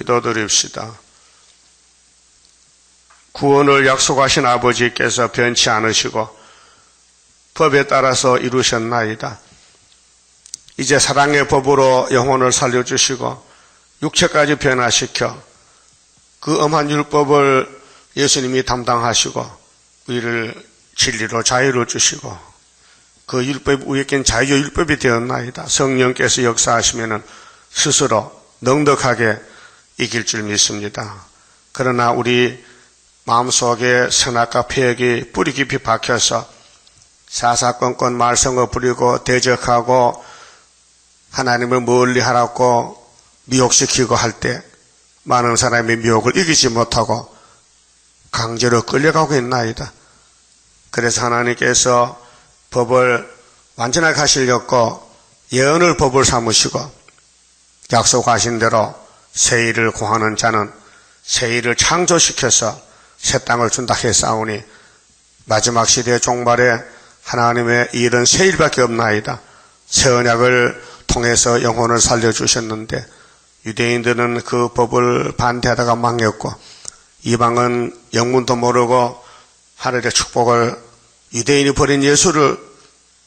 기도드립시다. 구원을 약속하신 아버지께서 변치 않으시고 법에 따라서 이루셨나이다. 이제 사랑의 법으로 영혼을 살려주시고 육체까지 변화시켜 그 엄한 율법을 예수님이 담당하시고 우리를 진리로 자유를 주시고 그 율법 위에 낀 자유율법이 되었나이다. 성령께서 역사하시면 스스로 넉넉하게 이길 줄 믿습니다. 그러나 우리 마음속에 선악과 폐역이 뿌리 깊이 박혀서 사사건건 말썽을 부리고 대적하고 하나님을 멀리하라고 미혹시키고 할 때 많은 사람이 미혹을 이기지 못하고 강제로 끌려가고 있나이다. 그래서 하나님께서 법을 완전하게 하시려고 예언을 법을 삼으시고 약속하신 대로 새 일을 구하는 자는 새 일을 창조시켜서 새 땅을 준다 했사오니 마지막 시대의 종말에 하나님의 일은 새 일밖에 없나이다. 새 언약을 통해서 영혼을 살려주셨는데 유대인들은 그 법을 반대하다가 망했고 이방은 영문도 모르고 하늘의 축복을 유대인이 버린 예수를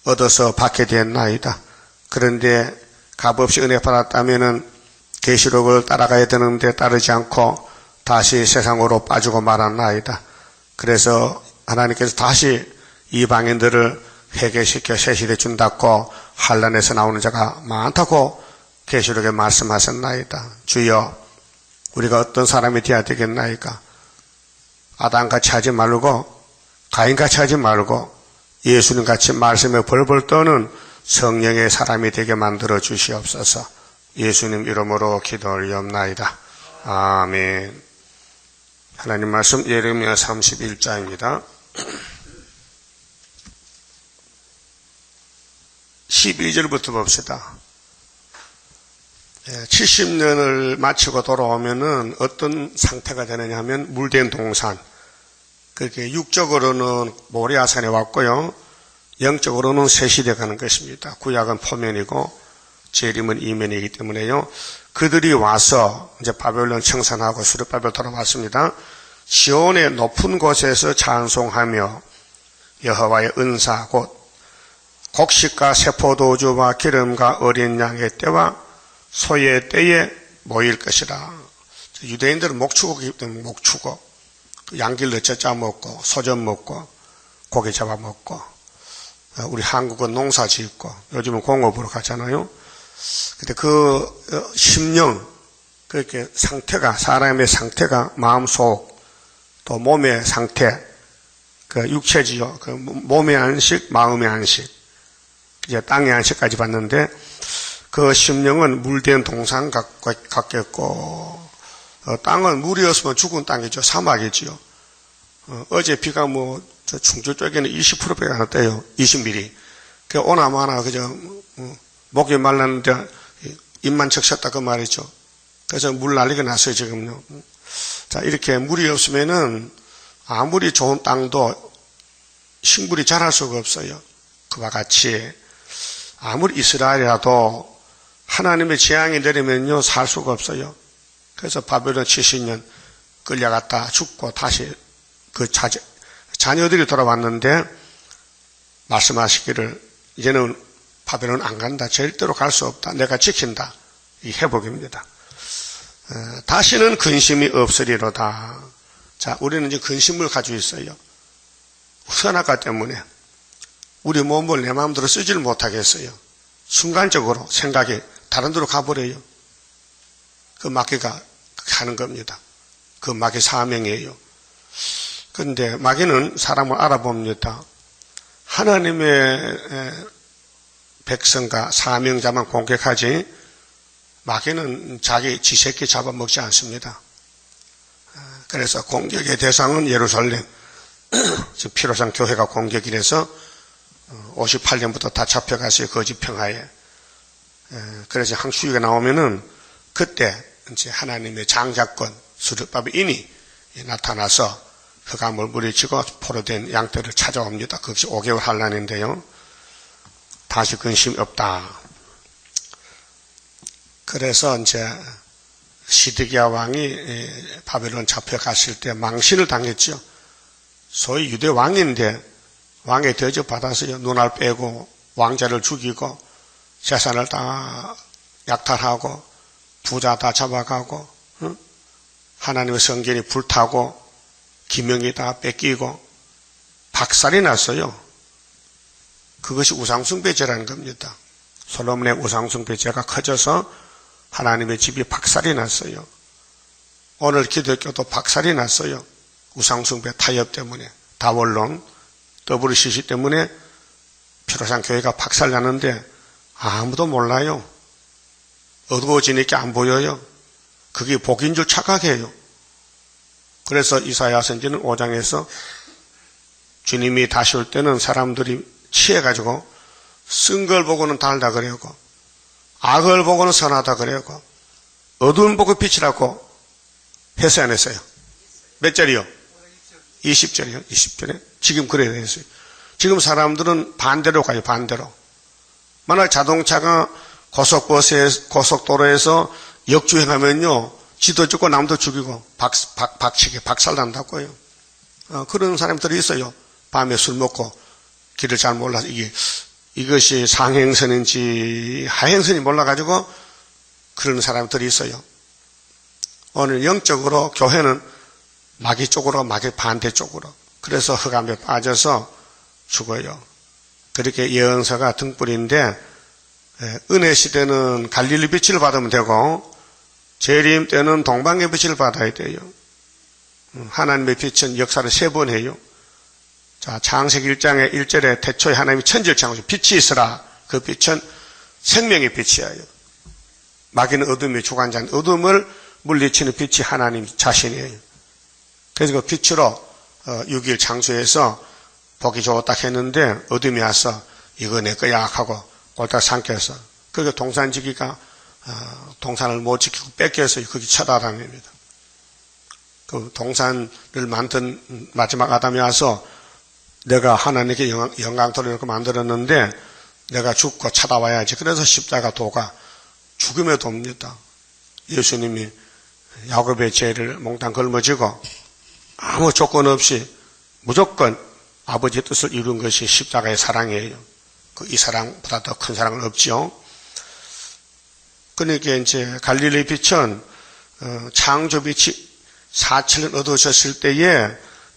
얻어서 받게 됐나이다. 그런데 값없이 은혜 받았다면 계시록을 따라가야 되는데 따르지 않고 다시 세상으로 빠지고 말았나이다. 그래서 하나님께서 다시 이방인들을 회개시켜 새 시대 준다고 환란에서 나오는 자가 많다고 계시록에 말씀하셨나이다. 주여, 우리가 어떤 사람이 되어야 되겠나이까? 아담같이 하지 말고 가인같이 하지 말고 예수님같이 말씀에 벌벌 떠는 성령의 사람이 되게 만들어 주시옵소서. 예수님 이름으로 기도 올리옵나이다. 아멘. 하나님 말씀 예레미야 31장입니다. 12절부터 봅시다. 70년을 마치고 돌아오면은 어떤 상태가 되느냐 하면 물된 동산. 그렇게 육적으로는 모리아산에 왔고요. 영적으로는 새 시대 가는 것입니다. 구약은 포면이고 재림은 이면이기 때문에요. 그들이 와서 이제 바벨론 청산하고 수르바벨 돌아왔습니다. 시온의 높은 곳에서 찬송하며 여호와의 은사 곧 곡식과 세포도주와 기름과 어린 양의 때와 소의 때에 모일 것이라. 유대인들은 목축이기 때문에 목축고 양길로 쪄짜 먹고 소전 먹고 고기 잡아 먹고 우리 한국은 농사 짓고 요즘은 공업으로 가잖아요. 근데 그 심령 그렇게 상태가 사람의 상태가 마음속 또 몸의 상태 그 육체지요. 그 몸의 안식 마음의 안식 이제 땅의 안식까지 봤는데 그 심령은 물된 동산 같겠고 땅은 물이 없으면 죽은 땅이죠. 사막이지요. 어제 비가 충주 쪽에는 20%밖에 안 왔대요. 20mm. 그 오나마나 그저 목이 말랐는데 입만 적셨다 그 말이죠. 그래서 물 난리가 났어요 지금요. 자 이렇게 물이 없으면은 아무리 좋은 땅도 식물이 자랄 수가 없어요. 그와 같이 아무리 이스라엘이라도 하나님의 재앙이 내리면요 살 수가 없어요. 그래서 바벨론 70년 끌려갔다 죽고 다시 그 자녀들이 돌아왔는데 말씀하시기를 이제는 바벨론 안 간다. 절대로 갈 수 없다. 내가 지킨다. 이 회복입니다. 다시는 근심이 없으리로다. 자, 우리는 이제 근심을 가지고 있어요. 선악과 때문에 우리 몸을 내 마음대로 쓰지를 못하겠어요. 순간적으로 생각이 다른 데로 가버려요. 그 마귀가 하는 겁니다. 그 마귀 사명이에요. 그런데 마귀는 사람을 알아봅니다. 하나님의 백성과 사명자만 공격하지 마귀는 자기 지새끼 잡아먹지 않습니다. 그래서 공격의 대상은 예루살렘 피로상 교회가 공격이 돼서 58년부터 다 잡혀갔어요. 거짓 평화에. 그래서 항수위가 나오면은 그때 이제 하나님의 장자권 수르바벨인이 나타나서 흑암을 물리치고 포로된 양떼를 찾아옵니다. 그것이 5개월 환란인데요. 다시 근심이 없다. 그래서 이제 시드기야 왕이 바벨론 잡혀갔을 때 망신을 당했죠. 소위 유대 왕인데 왕의 대접받아서요. 눈알 빼고 왕자를 죽이고 재산을 다 약탈하고 부자 다 잡아가고 하나님의 성전이 불타고 기명이 다 뺏기고 박살이 났어요. 그것이 우상숭배죄라는 겁니다. 솔로몬의 우상숭배죄가 커져서 하나님의 집이 박살이 났어요. 오늘 기독교도 박살이 났어요. 우상숭배 타협 때문에, 다원론, WCC 때문에 피로상 교회가 박살나는데 아무도 몰라요. 어두워지니까 안 보여요. 그게 복인 줄 착각해요. 그래서 이사야 선지는 5장에서 주님이 다시 올 때는 사람들이 취해가지고 쓴 걸 보고는 달다 그래고 악을 보고는 선하다 그래고 어두운 보고 빛이라고 해서 안 했어요. 몇 절이요? 20절이요. 20절에 지금 그래야 됐어요. 지금 사람들은 반대로 가요. 반대로. 만약 자동차가 고속도로에서 역주행하면요, 지도 죽고 남도 죽이고 박치게 박살난다고요. 그런 사람들이 있어요. 밤에 술 먹고 길을 잘 몰라서 이것이 상행선인지 하행선이 몰라가지고 그런 사람들이 있어요. 오늘 영적으로 교회는 마귀 쪽으로 마귀 반대쪽으로 그래서 흑암에 빠져서 죽어요. 그렇게 예언서가 등불인데 은혜 시대는 갈릴리 빛을 받으면 되고 재림 때는 동방의 빛을 받아야 돼요. 하나님의 빛은 역사를 3번 해요. 자, 창세기 1장의 1절에 태초에 하나님이 천지를 창조하시고 빛이 있으라. 그 빛은 생명의 빛이에요. 마귀는 어둠이 주관자인 어둠을 물리치는 빛이 하나님 자신이에요. 그래서 그 빛으로 6일 창조해서 보기 좋다 했는데 어둠이 와서 이거 내 거야 하고 꼴딱 삼켜서 그게 동산지기가 동산을 못 지키고 뺏겨서 거기 쳐다다닙니다. 그 동산을 만든 마지막 아담이 와서 내가 하나님께 영광 돌리고 만들었는데 내가 죽고 찾아와야지. 그래서 십자가 도가 죽음의 도입니다. 예수님이 야곱의 죄를 몽땅 걸머지고 아무 조건 없이 무조건 아버지의 뜻을 이룬 것이 십자가의 사랑이에요. 이 사랑보다 더 큰 사랑은 없지요. 그러니까 이제 갈릴리 빛은 창조빛이 4,000년 어두우셨을 때에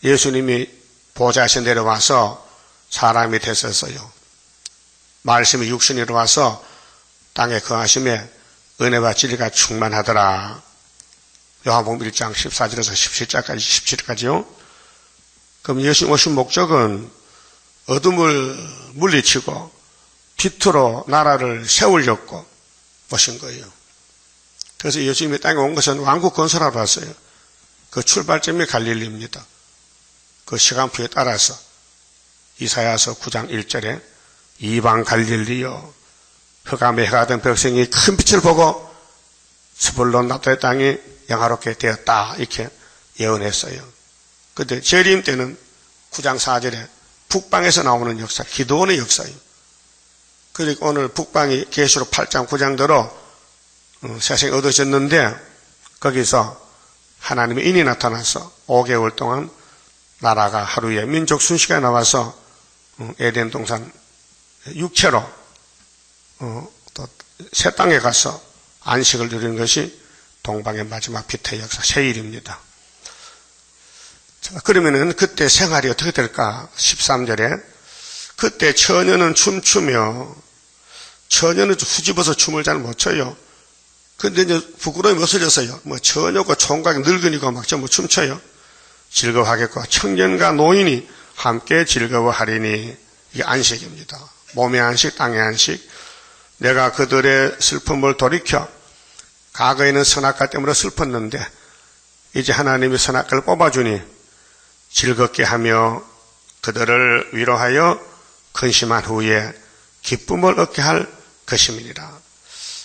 예수님이 보좌에서 내려와서 사람이 됐었어요. 말씀이 육신으로 와서 땅에 거하심에 은혜와 진리가 충만하더라. 요한복음 1장 14절에서 17절까지 17절까지요. 그럼 예수님 오신 목적은 어둠을 물리치고 빛으로 나라를 세우려고 오신 거예요. 그래서 예수님이 땅에 온 것은 왕국 건설하러 왔어요. 그 출발점이 갈릴리입니다. 그 시간표에 따라서 이사야서 9장 1절에 이방 갈릴리여 흑암에 해가 된 백성이 큰 빛을 보고 스불론 납달의 땅이 영화롭게 되었다 이렇게 예언했어요. 그런데 재림 때는 9장 4절에 북방에서 나오는 역사, 기도원의 역사예요. 그러니까 오늘 북방이 계시록 8장 9장대로 세상이 얻어졌는데 거기서 하나님의 인이 나타나서 5개월 동안 나라가 하루에 민족 순식간에 나와서 에덴 동산 육체로 또 새 땅에 가서 안식을 누리는 것이 동방의 마지막 빛의 역사 세일입니다. 자, 그러면은 그때 생활이 어떻게 될까? 13절에 그때 처녀는 춤추며 처녀는 후집어서 춤을 잘 못 춰요. 근데 이제 부끄러움이 없어졌어요. 뭐 처녀고 총각이 늙으니까 막 전부 춤춰요. 즐거워하겠고 청년과 노인이 함께 즐거워하리니 이게 안식입니다. 몸의 안식, 땅의 안식. 내가 그들의 슬픔을 돌이켜 과거에는 선악과 때문에 슬펐는데 이제 하나님이 선악과를 뽑아주니 즐겁게 하며 그들을 위로하여 근심한 후에 기쁨을 얻게 할 것임이니라.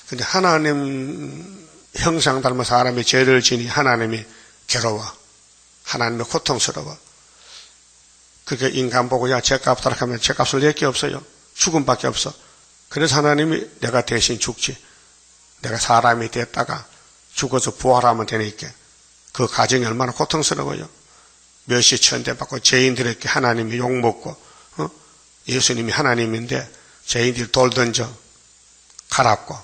근데 하나님 형상 닮은 사람이 죄를 지니 하나님이 괴로워. 하나님이 고통스러워. 그렇게 인간 보고 야 죄값 하라 하면 죄값을 낼 게 없어요. 죽음밖에 없어. 그래서 하나님이 내가 대신 죽지. 내가 사람이 됐다가 죽어서 부활하면 되니까 그 가정이 얼마나 고통스러워요. 멸시 천대받고 죄인들에게 하나님이 욕먹고 예수님이 하나님인데 죄인들이 돌 던져 갈았고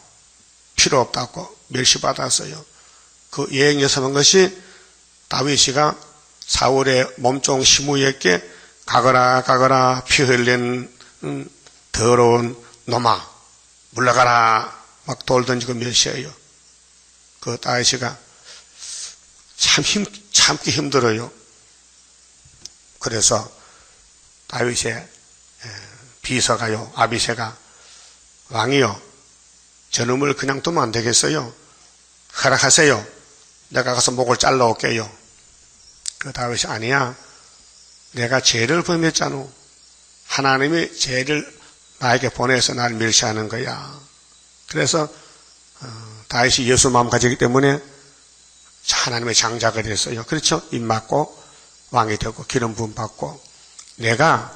필요 없다고 멸시받았어요. 그 예행에서 한 것이 다윗이가 사울의 몸종 시므이에게 가거라 피 흘린 더러운 놈아 물러가라 막 돌 던지고 멸시해요. 그 다윗이가 참기 힘들어요. 그래서 다윗의 비서가요, 아비새가 왕이요, 저놈을 그냥 두면 안 되겠어요. 허락하세요. 내가 가서 목을 잘라 올게요. 그 다윗이 아니야. 내가 죄를 범했잖아. 하나님이 죄를 나에게 보내서 날 멸시하는 거야. 그래서 다윗이 예수 마음 가지기 때문에 하나님의 장자가 됐어요. 그렇죠? 입 맞고 왕이 되고 기름 부음 받고 내가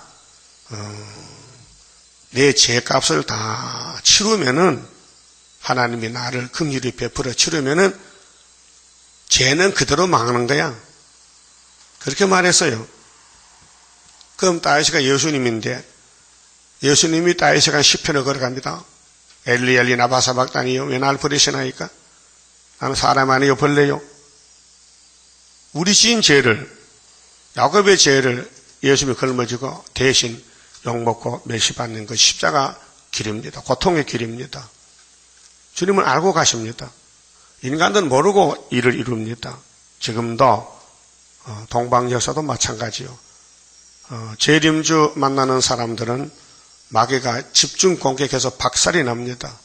내 죄값을 다 치르면은 하나님이 나를 긍휼히 베풀어 치르면은 죄는 그대로 망하는 거야. 그렇게 말했어요. 그럼 다윗이가 예수님인데 예수님이 다윗에게 시편을 걸어갑니다. 엘리 나바사박다니요 왜 날 버리시나이까? 나는 사람 아니요 벌레요. 우리 지은 죄를 야곱의 죄를 예수님이 걸머지고 대신 욕먹고 멸시받는 그 십자가 길입니다. 고통의 길입니다. 주님은 알고 가십니다. 인간들은 모르고 일을 이룹니다. 지금도 동방여사도 마찬가지요. 재림주 만나는 사람들은 마귀가 집중 공격해서 박살이 납니다.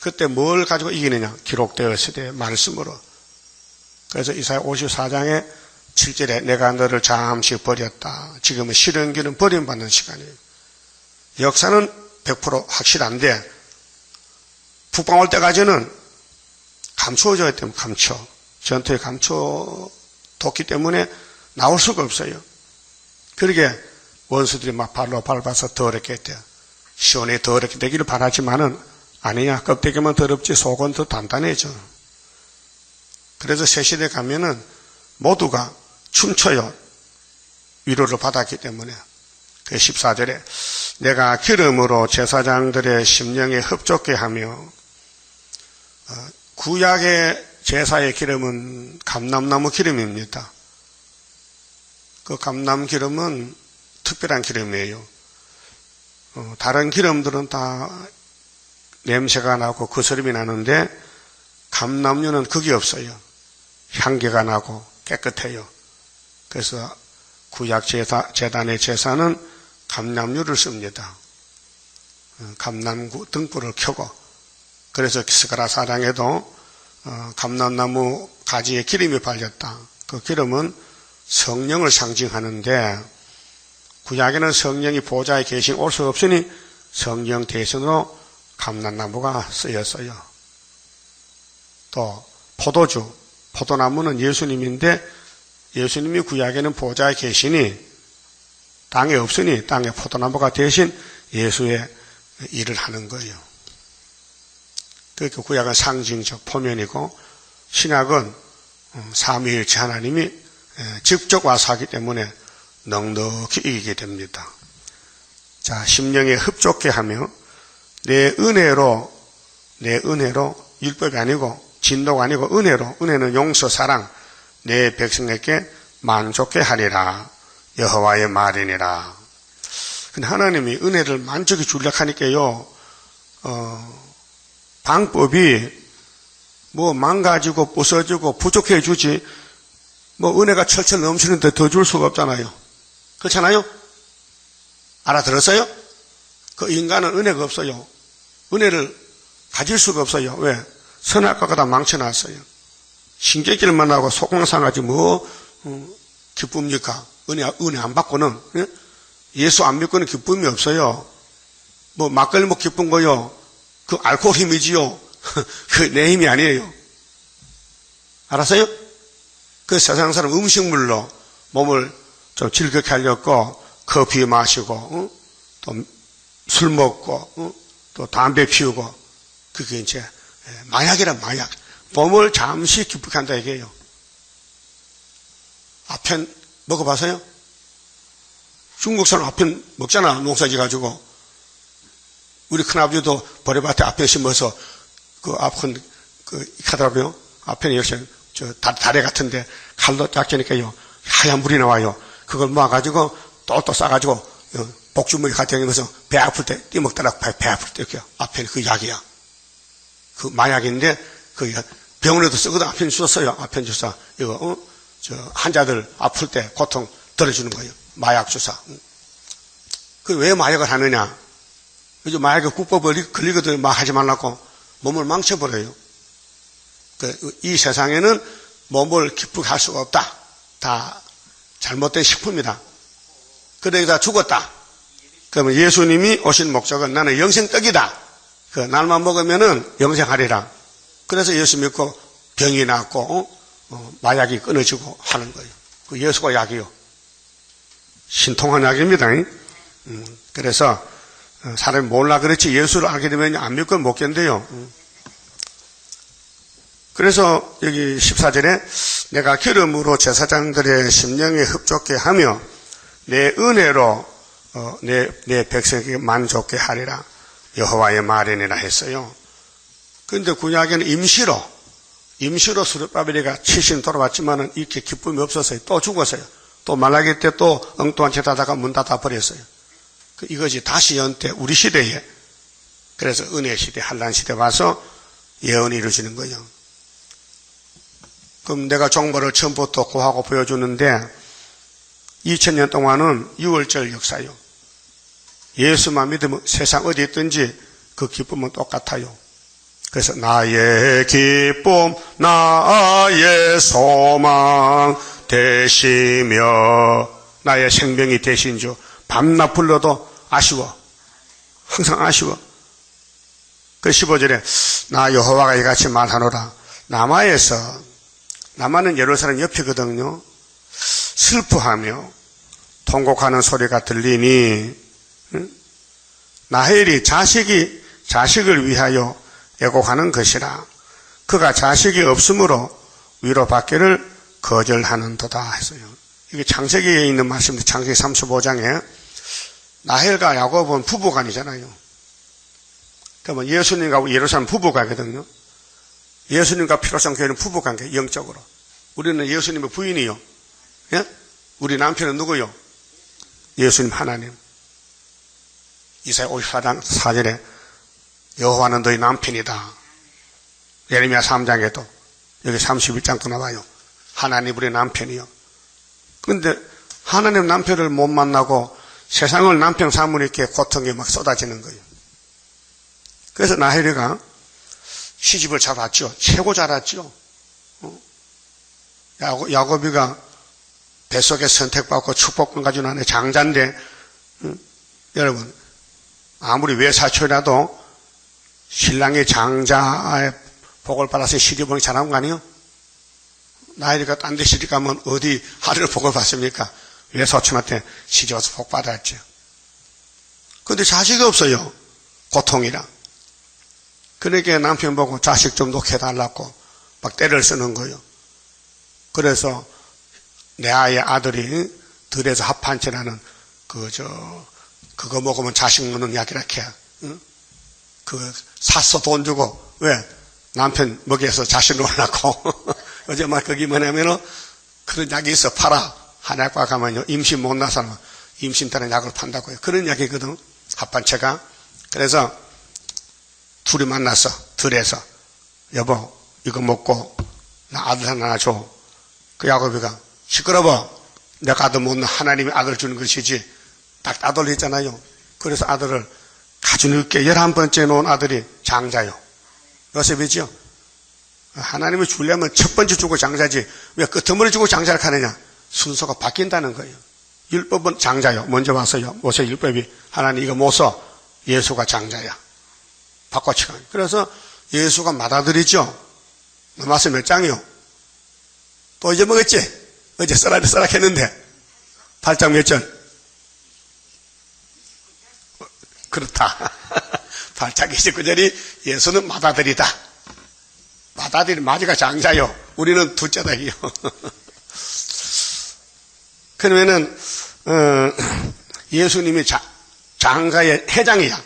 그때 뭘 가지고 이기느냐? 기록되었을 때 말씀으로. 그래서 이사야 54장에 7절에 내가 너를 잠시 버렸다. 지금은 실현기는 버림받는 시간이에요. 역사는 100% 확실한데 북방 올 때까지는 감추어져야 되면 감춰. 전투에 감춰뒀기 때문에 나올 수가 없어요. 그러게 원수들이 막 발로 밟아서 더럽게 했대요. 시온에 더럽게 되기를 바라지만은 아니야. 껍데기만 더럽지 속은 더 단단해져. 그래서 새시대 가면은 모두가 춤춰요. 위로를 받았기 때문에. 그 14절에 내가 기름으로 제사장들의 심령에 흡족게 하며 구약의 제사의 기름은 감람나무 기름입니다. 그 감람 기름은 특별한 기름이에요. 다른 기름들은 다 냄새가 나고 거스름이 나는데 감람류는 그게 없어요. 향기가 나고 깨끗해요. 그래서 구약 제단의 제사는 감람류를 씁니다. 감람구 등불을 켜고 그래서 스가랴 4장에도 감람나무 가지에 기름이 발렸다. 그 기름은 성령을 상징하는데 구약에는 성령이 보좌에 계신 올 수 없으니 성령 대신으로 감람나무가 쓰였어요. 또 포도주, 포도나무는 예수님인데 예수님이 구약에는 보좌에 계시니 땅에 없으니 땅에 포도나무가 대신 예수의 일을 하는 거예요. 그러니까 구약은 상징적 포면이고 신약은 삼위일체 하나님이 직접 와서 하기 때문에 넉넉히 이기게 됩니다. 자, 심령에 흡족해 하며 내 은혜로 율법이 아니고 진도가 아니고 은혜는 용서 사랑 내 백성에게 만족해 하리라. 여호와의 말이니라. 근데 하나님이 은혜를 만족히 주려고 하니까요, 방법이 뭐 망가지고 부서지고 부족해 주지, 뭐 은혜가 철철 넘치는데 더 줄 수가 없잖아요. 그렇잖아요? 알아들었어요? 그 인간은 은혜가 없어요. 은혜를 가질 수가 없어요. 왜? 선악과가 다 망쳐놨어요. 신경질을 만나고 속공상하지 뭐 기쁩니까? 은혜 안 받고는, 예? 예수 안 믿고는 기쁨이 없어요. 뭐 막걸리 먹 기쁜 거요. 그 알코올 힘이지요. 그 내 힘이 아니에요. 알았어요? 그 세상 사람 음식물로 몸을 좀 즐겁게 하려고 커피 마시고, 또 술 먹고, 또 담배 피우고, 그게 이제 마약이란 마약. 몸을 잠시 기쁘게 한다 이게요. 아편 먹어봐서요? 중국 사람 아편 먹잖아, 농사지 가지고. 우리 큰아버지도 보리밭에 아편 심어서 그 아픈 하더라고요. 아편이 역시 다래 같은데 칼로 딱 찌니까요. 하얀 물이 나와요. 그걸 모아가지고 또 싸가지고 복주머니 갖다 다니면서 배 아플 때 띠먹더라고. 배 아플 때 이렇게 아편이 그 약이야. 그 마약인데 그 병원에도 쓰거든. 아편 주었어요. 아편 주사. 이거 환자들 아플 때 고통 덜어주는 거예요. 마약 주사. 그 왜 마약을 하느냐? 요즘 마약에 국법을 걸리거든. 막 하지 말라고 몸을 망쳐버려요. 이 세상에는 몸을 기쁘게 할 수가 없다. 다 잘못된 식품이다. 그러다 죽었다. 그러면 예수님이 오신 목적은 나는 영생떡이다. 그 날만 먹으면은 영생하리라. 그래서 예수 믿고 병이 낫고 마약이 끊어지고 하는 거예요. 그 예수가 약이요. 신통한 약입니다. 그래서 사람이 몰라 그렇지 예수를 알게 되면 안 믿고 못 견뎌요. 그래서 여기 14절에 내가 기름으로 제사장들의 심령에 흡족게 하며 내 은혜로 내 백성에게 만족게 하리라. 여호와의 말이니라 했어요. 그런데 구약에는 임시로 스룹바벨이가 70년 돌아왔지만은 이렇게 기쁨이 없었어요. 또 죽었어요. 또 말라기 때 또 엉뚱한 짓 하다가 문 닫아 버렸어요. 이것이 다시 연때 우리 시대에, 그래서 은혜 시대, 한란 시대 와서 예언이 이루어지는 거예요. 그럼 내가 정보를 처음부터 고하고 보여주는데 2000년 동안은 6월절 역사요. 예수만 믿으면 세상 어디 있든지 그 기쁨은 똑같아요. 그래서 나의 기쁨, 나의 소망 되시며 나의 생명이 되신 주. 밤낮 불러도 아쉬워. 항상 아쉬워. 그 15절에 나 여호와가 이같이 말하노라. 남한은 예루살렘 옆이거든요. 슬퍼하며 통곡하는 소리가 들리니 나헬이 자식을 위하여 애곡하는 것이라. 그가 자식이 없으므로 위로받기를 거절하는도다 했어요. 이게 창세기에 있는 말씀인데 창세기 35장에 나헬과 야곱은 부부간이잖아요. 그러면 예수님과 예루살렘 부부간이거든요. 예수님과 피로성 교회는 부부관계, 영적으로. 우리는 예수님의 부인이요. 예? 우리 남편은 누구요? 예수님 하나님. 이사야 54장 4절에 여호와는 너희 남편이다. 예레미야 3장에도 여기 31장도 나와요. 하나님 우리 남편이요. 그런데 하나님 남편을 못 만나고 세상을 남편 삼으니까 고통이 막 쏟아지는 거예요. 그래서 나헬이가 시집을 잘 왔죠. 최고 잘 왔죠. 야곱이가 뱃속에 선택받고 축복권 가지고 나는 장자인데, 여러분, 아무리 외사촌이라도 신랑의 장자의 복을 받아서 시집을 잘한 거 아니에요? 나이가 딴 데 시집 가면 어디 하루를 복을 받습니까? 외사촌한테 시집 와서 복 받았죠. 그런데 자식이 없어요. 고통이라. 그러니까 남편 보고 자식 좀 놓게 해달라고 막 때를 쓰는 거예요. 그래서 내 아들이 들에서 합판치라는 그거 먹으면 자식 먹는 약이라 해. 응? 샀어 돈 주고. 왜? 남편 먹여서 자식 놓으려고. 어제 막 거기 뭐냐면은 그런 약이 있어. 팔아. 한약과 가면요. 임신 못 난 사람은 임신 때는 약을 판다고요. 그런 약이거든. 합판체가. 그래서 둘이 만났어. 들에서. 여보, 이거 먹고 나 아들 하나 줘. 그 야곱이가 시끄러워. 내가 아들 못 낳아. 하나님이 아들 주는 것이지. 딱 따돌렸잖아요. 그래서 아들을 아주 늦게 11번째 놓은 아들이 장자요. 요셉이죠. 하나님이 주려면 첫 번째 주고 장자지. 왜 끄트머리 주고 장자를 하느냐. 순서가 바뀐다는 거예요. 율법은 장자요. 먼저 와서요. 모세 율법이 하나님 이거 못 써. 예수가 장자야. 바꿔치가. 그래서 예수가 맏아들이죠. 말씀 몇 장이요? 또 잊어먹었지? 어제 써라 했는데 8장 몇 절? 그렇다. 8장 29절이 예수는 맏아들이다. 맏아들이 마지가 장자요. 우리는 둘째다요. 그러면은 예수님이 장자의 회장이야.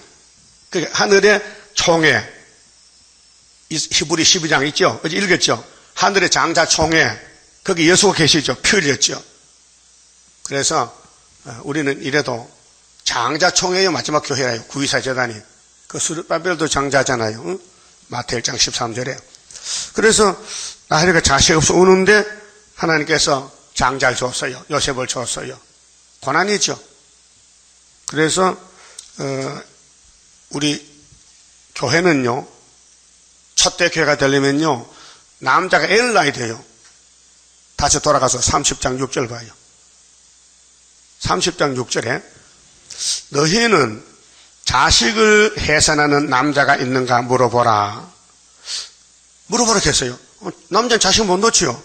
그 하늘의 총회. 히브리 12장 있죠? 어제 읽었죠? 하늘의 장자 총회. 거기 예수가 계시죠? 피 흘렸죠? 그래서 우리는 이래도 장자 총회의 마지막 교회예요. 구이사 재단이. 그 스룹바벨도 장자잖아요. 응? 마태 1장 13절에. 그래서 나리가 자식 없어 우는데 하나님께서 장자를 줬어요. 요셉을 줬어요. 고난이죠. 그래서 우리 교회는요. 첫대 교회가 되려면요. 남자가 애를 낳아야 돼요. 다시 돌아가서 30장 6절 봐요. 30장 6절에 너희는 자식을 해산하는 남자가 있는가 물어보라. 물어보라 했어요. 남자는 자식 못 놓지요.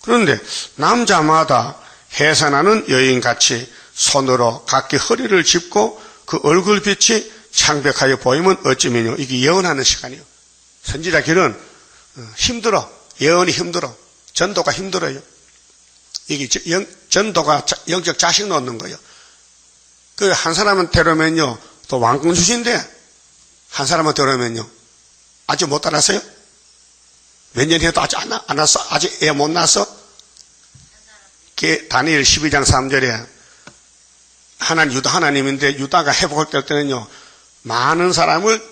그런데 남자마다 해산하는 여인같이 손으로 각기 허리를 짚고 그 얼굴빛이 창백하여 보이면 어찌미뇨. 이게 예언하는 시간이에요. 선지자 길은 힘들어. 예언이 힘들어. 전도가 힘들어요. 이게 전도가 영적 자식 놓는 거예요. 그 한 사람은 데려오면요. 또 왕궁 주신데 한 사람은 데려오면요. 아직 못 알았어요? 몇 년 해도 아직 안 왔어? 아직 애 못 낳았어? 다니엘 12장 3절에 유다 하나님인데 유다가 회복할 때는요. 많은 사람을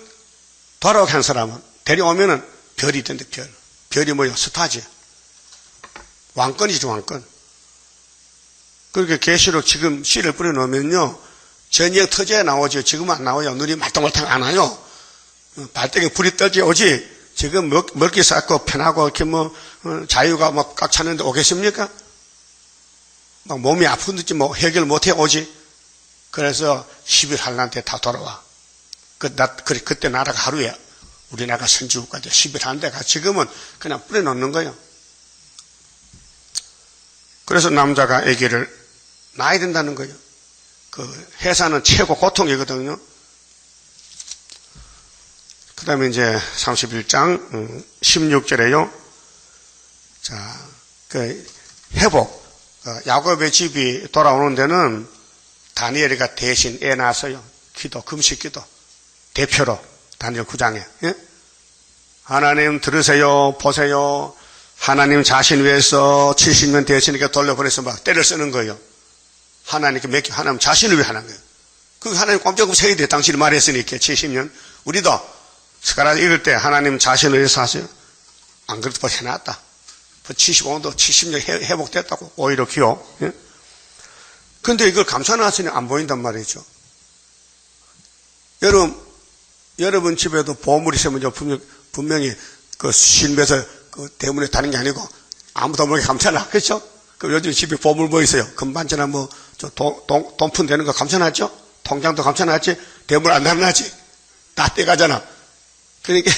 돌아오게 한 사람은 데려오면은 별이 있던데 별이 뭐요? 스타지. 왕권이죠, 왕권. 그렇게 계시록 지금 씨를 뿌려놓으면요. 전쟁 터져야 나오죠. 지금은 안 나와요. 눈이 말똥말똥 안 와요. 발등에 불이 떨지 오지. 지금 먹기 쌌고 편하고 이렇게 자유가 막 꽉 찼는데 오겠습니까? 막 몸이 아픈지 해결 못해 오지. 그래서 11한란 때 다 돌아와. 그때 나라가 하루에 우리나라가 선지국가죠. 11한 대가 지금은 그냥 뿌려놓는 거예요. 그래서 남자가 아기를 낳아야 된다는 거예요. 그 해산은 최고 고통이거든요. 그 다음에 이제 31장 16절에요. 자, 그 회복. 야곱의 집이 돌아오는 데는 다니엘이가 대신 애 낳았어요. 금식 기도. 대표로 다니엘 9장에. 예? 하나님 들으세요. 보세요. 하나님 자신 위해서 70년 대신에게 돌려보내서 막 때를 쓰는 거예요. 하나님께 하나님 자신을 위해 하는 거예요. 그 하나님 꼼짝없이 세야 돼. 당신이 말했으니까 70년. 우리도 스가랴 읽을 때 하나님 자신을 위해서 하세요. 안 그래도 벌써 해놨다. 75년도 70년 회복됐다고. 오히려 기호. 예? 근데 이걸 감춰놨으니 안 보인단 말이죠. 여러분 집에도 보물이 있으면 분명히 그 신배에서 그 대문에 다는 게 아니고 아무도 모르게 감춰놔. 그렇죠? 그럼 요즘 집에 보물 뭐 있어요? 금반지나 돈푼 되는 거 감춰놨죠? 통장도 감춰놨지? 대문 안 닫아놨지? 다 떼가잖아. 그러니까,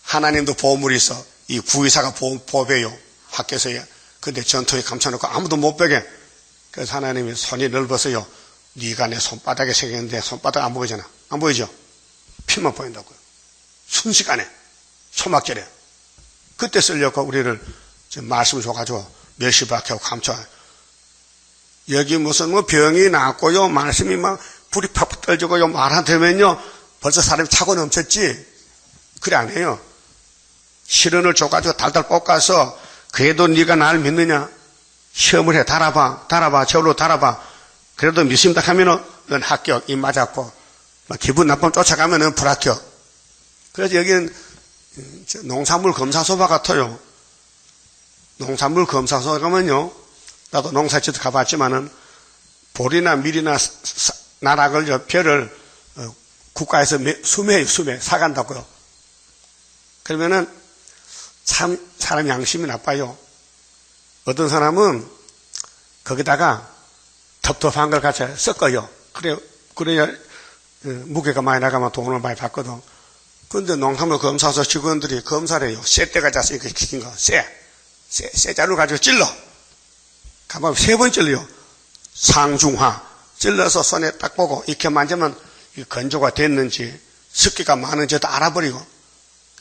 하나님도 보물이 있어. 이 구의사가 보배요. 학교에서야. 근데 전통에 감춰놓고 아무도 못 보게. 그래서 하나님이 손이 넓어서요. 네가 내 손바닥에 새겼는데 손바닥 안 보이잖아. 안 보이죠? 피만 보인다고요. 순식간에. 초막절에. 그때 쓰려고 우리를 말씀을 줘가지고 몇십 바퀴 하고 감춰. 여기 무슨 병이 났고요. 말씀이 막 불이 팍팍 떨지고요. 말 안 되면요. 벌써 사람이 차고 넘쳤지. 그래 안 해요. 실언을 줘가지고 달달 볶아서 그래도 네가 날 믿느냐? 시험을 해. 달아봐. 저울로 달아봐. 그래도 믿습니다 하면은 넌 합격. 입 맞았고 막 기분 나쁘면 쫓아가면은 불합격. 그래서 여기는 농산물 검사소바 같아요. 농산물 검사소 가면요. 나도 농사지도 가봤지만은 볼이나 밀이나 나락을 별을 국가에서 수매해요. 사간다고요. 그러면은 참 사람 양심이 나빠요. 어떤 사람은 거기다가 텁텁한 걸 같이 섞어요. 그래야 무게가 많이 나가면 돈을 많이 받거든. 그런데 농산물 검사소 직원들이 검사를 해요. 쇠대가 자서 이렇게 키킨 거. 쇠자루 가지고 찔러. 가만 3번 찔러요. 상중하. 찔러서 손에 딱 보고 이렇게 만지면 건조가 됐는지 습기가 많은지도 알아버리고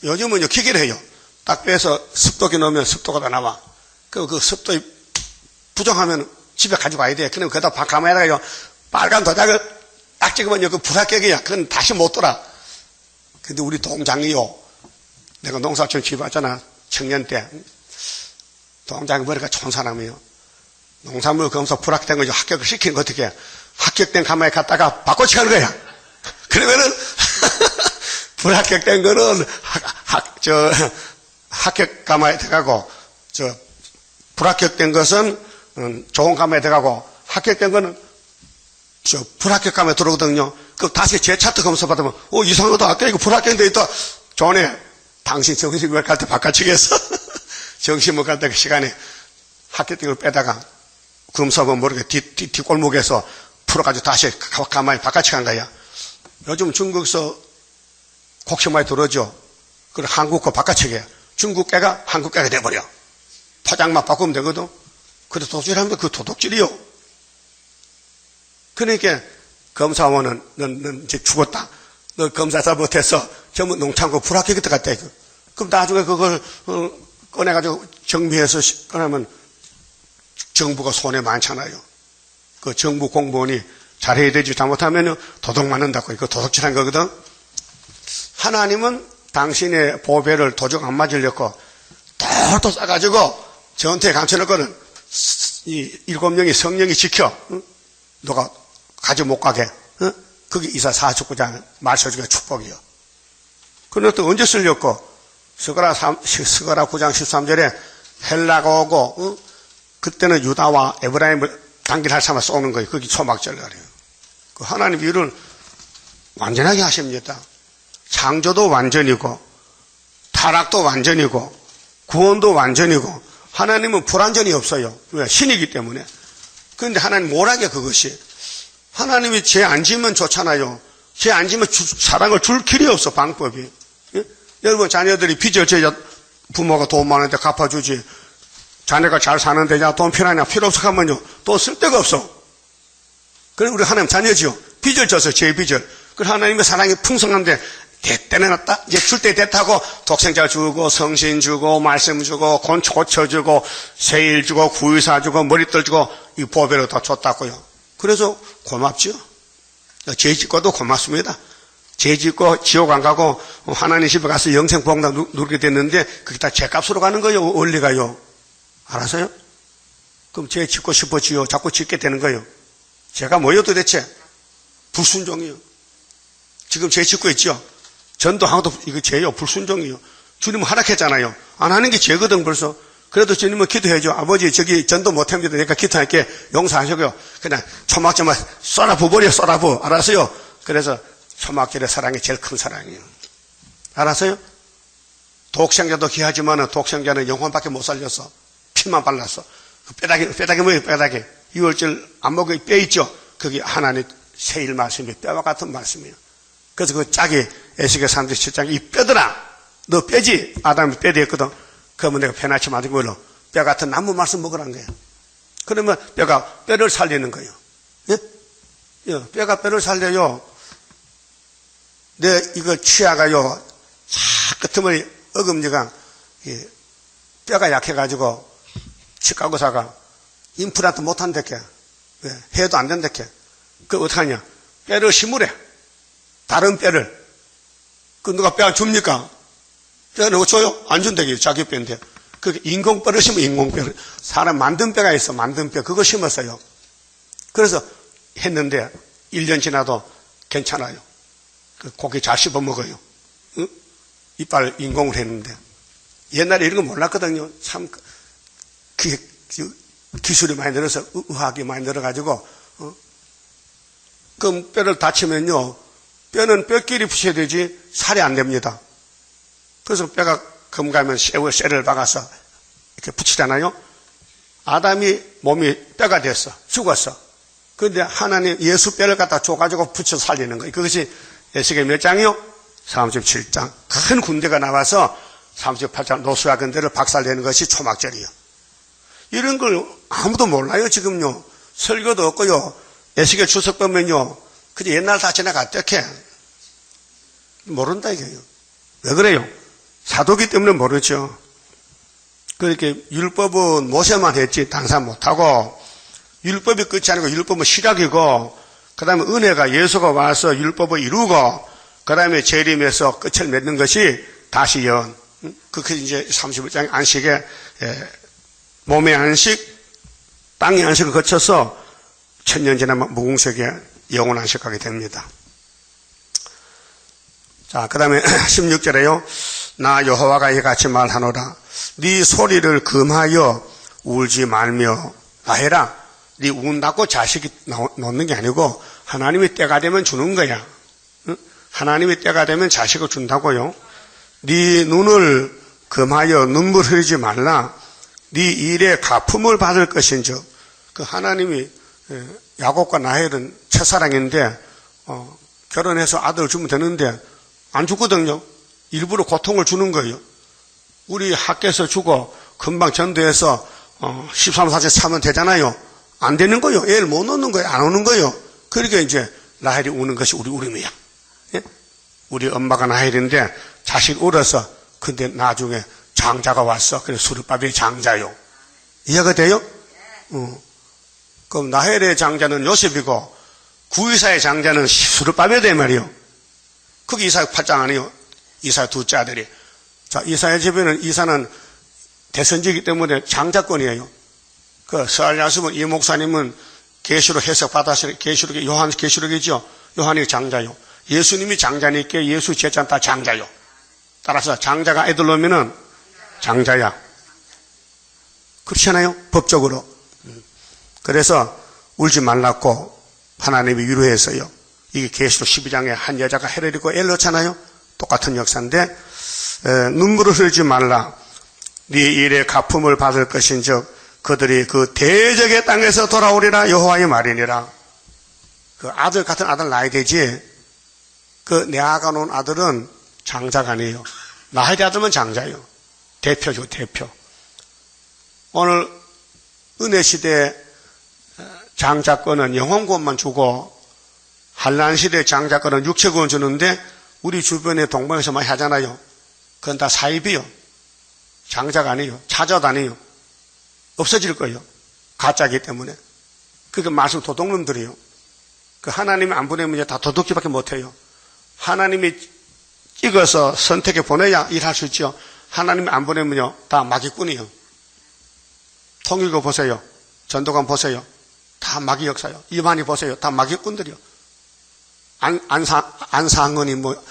요즘은 기계를 해요. 딱 빼서 습도기 넣으면 습도가 다 나와. 그 습도 부정하면 집에 가지고 와야 돼. 그럼 거기다 가만히다가 빨간 도장을 딱 찍으면 그 불합격이야. 그건 다시 못 돌아. 근데 우리 동장이요. 내가 농사촌 집왔잖아. 청년 때. 동장이 머리가 좋은 사람이에요. 농산물 검사 불합격된 거 합격을 시키는 거 어떻게 해? 합격된 가마에 갔다가 바꿔치 가는 거야. 그러면은 불합격된 거는 합격 가마에 들어가고 불합격된 것은 좋은 가마에 들어가고 합격된 거는 불합격 가마에 들어오거든요. 그럼 다시 재차트 검사 받으면 이상하다. 아까 이거 불합격돼 있다. 전에 당신 정신을 갈 때 바꿔치겠어. 정신을 갈 때 그 시간에 합격된 걸 빼다가 검사본 모르게 뒷골목에서 풀어가지고 다시 가만히 바깥에 간 거야. 요즘 중국서 곡식 많이 들어오죠. 그리고 한국 거 바깥에 해. 중국 깨가 한국 깨가 돼버려. 포장만 바꾸면 되거든. 그래서 도둑질하면 그 도둑질이요. 그러니까 검사원은 넌 이제 죽었다. 너 검사사 못해서 전부 농창고 불합격이 들어갔다. 그럼 나중에 그걸 꺼내가지고 정비해서 꺼내면 정부가 손해 많잖아요. 그 정부 공무원이 잘해야 되지 잘못하면 도둑 맞는다고. 이거 도둑질한 거거든. 하나님은 당신의 보배를 도둑 안 맞으려고 똘똘 싸가지고 전투에 감춰놓거든. 이 7명이 성령이 지켜. 너가 가지 못 가게. 그게 이사 49장 말씀주기가 축복이요. 그런데 또 언제 쓰려고? 스가랴 9장 13절에 헬라가 오고 그때는 유다와 에브라임을 단결할 삼아 쏘는 거예요. 그게 초막절이래요. 그 하나님 일을 완전하게 하십니다. 창조도 완전이고 타락도 완전이고 구원도 완전이고 하나님은 불완전이 없어요. 왜? 신이기 때문에. 그런데 하나님 뭐라게 그것이? 하나님이 죄 안 지면 좋잖아요. 죄 안 지면 사랑을 줄 길이 없어 방법이. 예? 여러분 자녀들이 빚을 져야 부모가 돈 많은데 갚아주지. 자네가 잘 사는데 야 돈 필요하냐? 필요 없어 하면요. 돈 쓸 데가 없어. 그래 우리 하나님 자녀지요. 빚을 져서 제 빚을. 그 하나님의 사랑이 풍성한데 때는 왔다. 이제 줄 때 됐다고 독생자 주고 성신 주고 말씀 주고 고쳐 주고 세일 주고 구의사 주고 머리떨 주고 이 보배로 다 줬다고요. 그래서 고맙죠. 죄 짓고도 고맙습니다. 죄 짓고 지옥 안 가고 하나님 집에 가서 영생 복락 누리게 됐는데 그게 다 죄값으로 가는 거예요. 원리가요. 알아서요? 그럼 죄 짓고 싶어지요. 자꾸 짓게 되는 거예요. 죄가 뭐예요 도대체? 불순종이요. 지금 죄 짓고 있죠. 전도하고도 이거 죄요. 불순종이요. 주님은 허락했잖아요. 안 하는 게 죄거든 벌써. 그래도 주님은 기도해줘. 아버지 저기 전도 못합니다. 내가 기도할게. 용서하시고요. 그냥 초막절만 쏟아부어버려 쏟아부어. 알았어요? 그래서 초막절의 사랑이 제일 큰 사랑이에요. 알았어요? 독생자도 귀하지만 독생자는 영혼밖에 못 살렸어. 피만 발랐어. 뼈다귀 뭐예요? 뼈다귀. 6월절 안 먹을 뼈 있죠? 그게 하나님 세일 말씀이 뼈와 같은 말씀이에요. 그래서 그 짝이 에스겔 37장 이 뼈들아 너 뼈지? 아담이 뼈 되었거든. 그러면 내가 페나치 만든 걸로 뼈 같은 나무 말씀 먹으라는 거예요. 그러면 뼈가 뼈를 살리는 거예요. 예? 예, 뼈가 뼈를 살려요. 내 이걸 치아가요. 끝머리 어금니가 뼈가 약해가지고 치과 의사가 임플란트 못한댔게 해도 안 된댔게. 그 어떡하냐? 뼈를 심으래. 다른 뼈를. 그 누가 뼈 줍니까? 뼈는 어쩌요? 안 준다고요. 자기 뼈인데. 그 인공뼈를 심어 인공뼈를. 사람 만든 뼈가 있어. 만든 뼈. 그거 심었어요. 그래서 했는데 1년 지나도 괜찮아요. 그 고기 잘 씹어 먹어요. 응? 이빨 인공을 했는데. 옛날에 이런 거 몰랐거든요. 참 기술이 많이 늘어서 의학이 많이 늘어가지고 그럼 뼈를 다치면요. 뼈는 뼈끼리 붙여야 되지 살이 안 됩니다. 그래서 뼈가 검가면 쇠를 박아서 이렇게 붙이잖아요. 아담이 몸이 뼈가 됐어. 죽었어. 그런데 하나님 예수 뼈를 갖다 줘가지고 붙여 살리는 거예요. 그것이 에스겔 몇 장이요? 37장. 큰 군대가 나와서 38장 노수와 근대를 박살내는 것이 초막절이요. 이런 걸 아무도 몰라요 지금요. 설교도 없고요. 에스겔 주석 보면요. 그저 옛날 다 지나갔대. 모른다 이거예요. 왜 그래요? 사도기 때문에 모르죠. 그렇게 율법은 모세만 했지 다른 사람 못하고, 율법이 끝이 아니고 율법은 시작이고, 그 다음에 은혜가 예수가 와서 율법을 이루고, 그 다음에 재림에서 끝을 맺는 것이 다시 연. 그게 이제 31장 안식에 몸의 안식, 땅의 안식을 거쳐서 천년 지나면 무궁색에 영원 안식하게 됩니다. 자, 그 다음에 16절에요. 나 여호와가 이같이 말하노라. 네 소리를 금하여 울지 말며 나해라. 네 운다고 자식이 놓는 게 아니고 하나님이 때가 되면 주는 거야. 응? 하나님이 때가 되면 자식을 준다고요. 네 눈을 금하여 눈물 흘리지 말라. 네 일에 갚음을 받을 것인즉. 그 하나님이 야곱과 라헬은 첫사랑인데 결혼해서 아들을 주면 되는데 안 주거든요. 일부러 고통을 주는 거예요. 우리 학교에서 주고 금방 전도해서 13사제 사면 되잖아요. 안 되는 거예요. 애를 못 놓는 거예요. 안 오는 거예요. 그러니까 이제 라헬이 우는 것이 우리 울음이야. 예? 우리 엄마가 라헬인데 자식 울어서 근데 나중에 장자가 왔어. 그래서 수르바벨의 장자요. 이해가 돼요? 그럼 라헬의 장자는 요셉이고 구이사의 장자는 수르바벨이 말이요. 그게 이사야 8장 아니에요. 이사야 둘째 아들이. 자, 이사야 집에는 이사는 대선지이기 때문에 장자권이에요. 그 서알야습은 이 목사님은 계시록 해석 받았으니 계시록이 요한 계시록이죠. 요한이 장자요. 예수님이 장자니까 예수 제자는 다 장자요. 따라서 장자가 애들 놓으면은 장자야. 그렇지 않아요? 법적으로. 그래서 울지 말라고 하나님이 위로했어요. 이게 계시록 12장에 한 여자가 해를 입고 애를 낳잖아요. 똑같은 역사인데 눈물을 흘리지 말라. 네 일에 갚음을 받을 것인즉 그들이 그 대적의 땅에서 돌아오리라 여호와의 말이니라. 그 아들 같은 아들 낳아야 되지. 그 내아가 놓은 아들은 장자가 아니에요. 낳아야 될 아들은 장자예요. 대표죠, 대표. 오늘 은혜시대 장자권은 영혼권만 주고 한란시대 장자권은 육체권 주는데 우리 주변에 동방에서 많이 하잖아요. 그건 다 사입이요. 장자가 아니에요. 차자도 아니에요. 없어질 거예요. 가짜이기 때문에. 그게 말씀 도둑놈들이에요. 그 하나님이 안 보내면 이제 다 도둑질밖에 못해요. 하나님이 찍어서 선택해 보내야 일할 수 있죠. 하나님이 안 보내면요 다 마귀꾼이에요. 통일교 보세요. 전도관 보세요. 다 마귀 역사요. 이만희 보세요. 다 마귀꾼들이요. 안상은이 뭐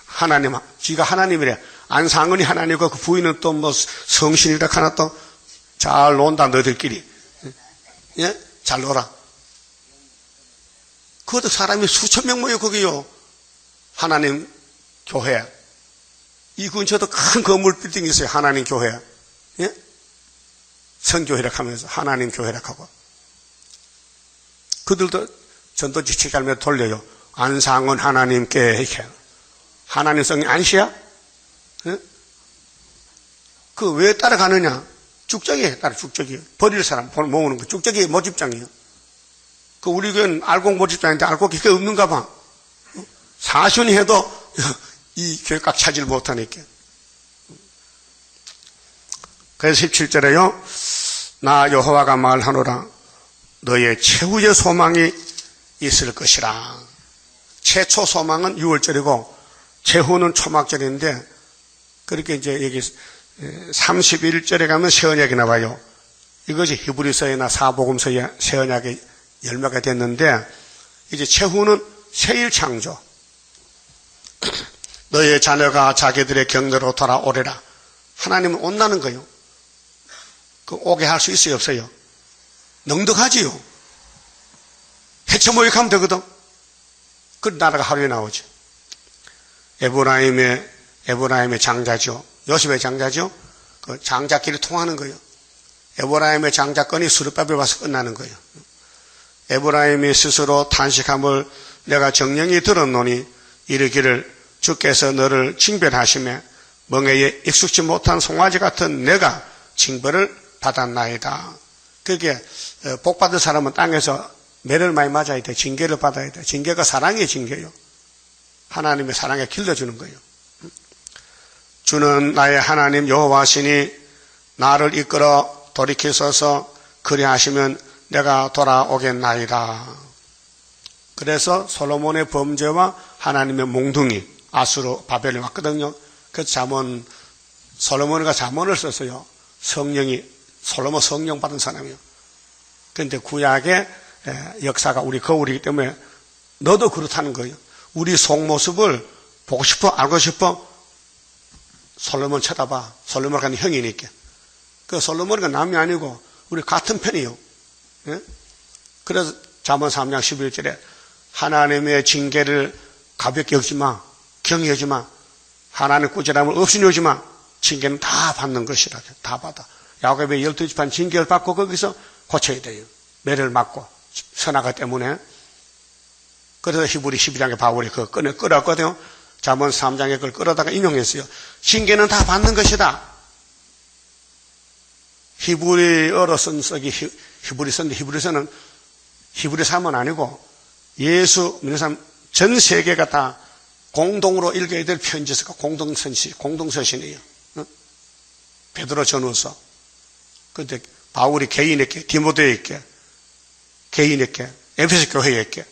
하나님, 지가 하나님이래. 안상은이 하나님이고 그 부인은 또 뭐 성신이라 하나 또 잘 논다 너희들끼리. 예? 잘 놀아. 그것도 사람이 수천 명 모여 거기요. 하나님 교회. 이 근처도 큰 건물 빌딩이 있어요. 하나님 교회. 예? 선교회락 하면서 하나님 교회락 하고. 그들도 전도지 책갈며 돌려요. 안상은 하나님께 이렇게. 하나님 성이 안시야? 예? 그 왜 따라가느냐? 쭉저기에 따라 쭉저기. 버릴 사람 모으는 거. 쭉저기 모집장이에요. 그 우리 교회는 알곡 모집장인데 알곡 그게 없는가 봐. 사순이 해도 이 교회값 차지를 못하니까. 그래서 17절에요. 나 여호와가 말하노라. 너의 최후의 소망이 있을 것이라. 최초 소망은 6월절이고 최후는 초막절인데 그렇게 이제 여기 31절에 가면 새 언약이 나와요. 이것이 히브리서이나 사복음서의 새 언약의 열매가 됐는데 이제 최후는 새일 창조. 너의 자녀가 자기들의 경내로 돌아오리라. 하나님은 온다는 거예요. 그 오게 할 수 있어요, 없어요? 넉넉하지요. 해쳐 모욕하면 되거든. 그 나라가 하루에 나오죠. 에브라임의 장자죠. 요셉의 장자죠. 그 장자끼리 통하는 거예요. 에브라임의 장자권이 수르바벨 와서 끝나는 거예요. 에브라임이 스스로 탄식함을 내가 정령이 들었노니 이르기를 주께서 너를 징벌하시며 멍에에 익숙지 못한 송아지 같은 내가 징벌을 받았나이다. 그게 복받은 사람은 땅에서 매를 많이 맞아야 돼. 징계를 받아야 돼. 징계가 사랑의 징계예요. 하나님의 사랑에 길러주는 거예요. 주는 나의 하나님 여호와시니 나를 이끌어 돌이키소서 그리하시면 내가 돌아오겠나이다. 그래서 솔로몬의 범죄와 하나님의 몽둥이 아수르 바벨이 왔거든요. 그래서 솔로몬이가 잠언을 썼어요. 솔로몬 성령 받은 사람이에요. 그런데 구약의 역사가 우리 거울이기 때문에 너도 그렇다는 거예요. 우리 속모습을 보고 싶어? 알고 싶어? 솔로몬 쳐다봐. 솔로몬과 형이니까. 그 솔로몬이가 남이 아니고 우리 같은 편이에요. 예? 그래서 잠언 3장 11절에 하나님의 징계를 가볍게 여기지 마. 경히 여기지 마. 하나님의 꾸지람을 없이 여기지 마. 징계는 다 받는 것이라. 다 받아. 야곱의 12지판 징계를 받고 거기서 고쳐야 돼요. 매를 맞고 선악과 때문에. 그래서 히브리 12장에 바울이 그거 끌었거든요. 잠언 3장에 그걸 끌어다가 인용했어요. 징계는 다 받는 것이다. 히브리어로 쓴 썩이 히브리 썼는데 히브리서는 히브리 사람은 아니고 예수 믿는 사람 전 세계가 다 공동으로 읽어야 될 편지서가 공동서신이에요. 베드로 전후서. 그런데 바울이 개인에게, 디모데에게, 개인에게, 에베소 교회에게,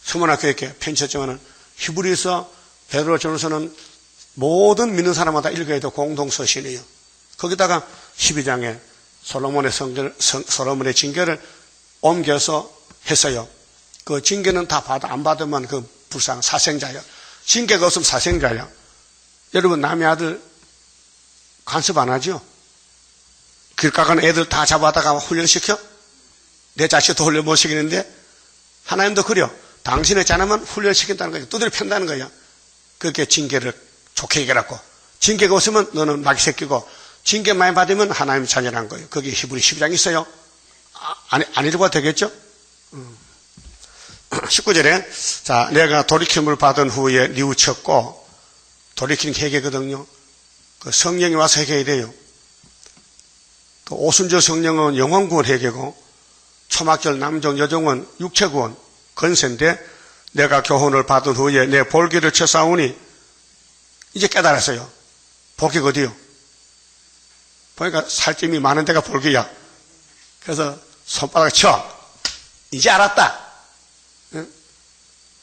수문학 교회에게 편지했지만은 히브리서, 베드로 전후서는 모든 믿는 사람마다 읽어야 될 공동서신이에요. 거기다가 12장에 솔로몬의 징계를 옮겨서 했어요. 그 징계는 다 안 받으면 그 불쌍한 사생자야. 징계가 없으면 사생자야. 여러분, 남의 아들 간섭 안 하죠? 길 가가는 애들 다 잡아다가 훈련시켜? 내 자식도 훈련 못 시키는데 하나님도 그래요. 당신의 자녀만 훈련시킨다는 거예요. 두드려 편다는 거예요. 그렇게 징계를 좋게 얘기하고 징계가 없으면 너는 마귀 새끼고 징계 많이 받으면 하나님 자녀라는 거예요. 거기 히브리 12장 있어요. 안 읽어봐도 되겠죠? 19절에 자, 내가 돌이킴을 받은 후에 뉘우쳤고 돌이키는 회개거든요. 그 성령이 와서 회개해야 돼요. 그 오순절 성령은 영혼구원 회개고 초막절 남종 여종은 육체구원 건세인데 내가 교훈을 받은 후에 내 볼기를 쳐싸우니 이제 깨달았어요. 볼기가 어디요? 보니까 살찜이 많은 데가 볼기야. 그래서 손바닥 쳐. 이제 알았다. 응?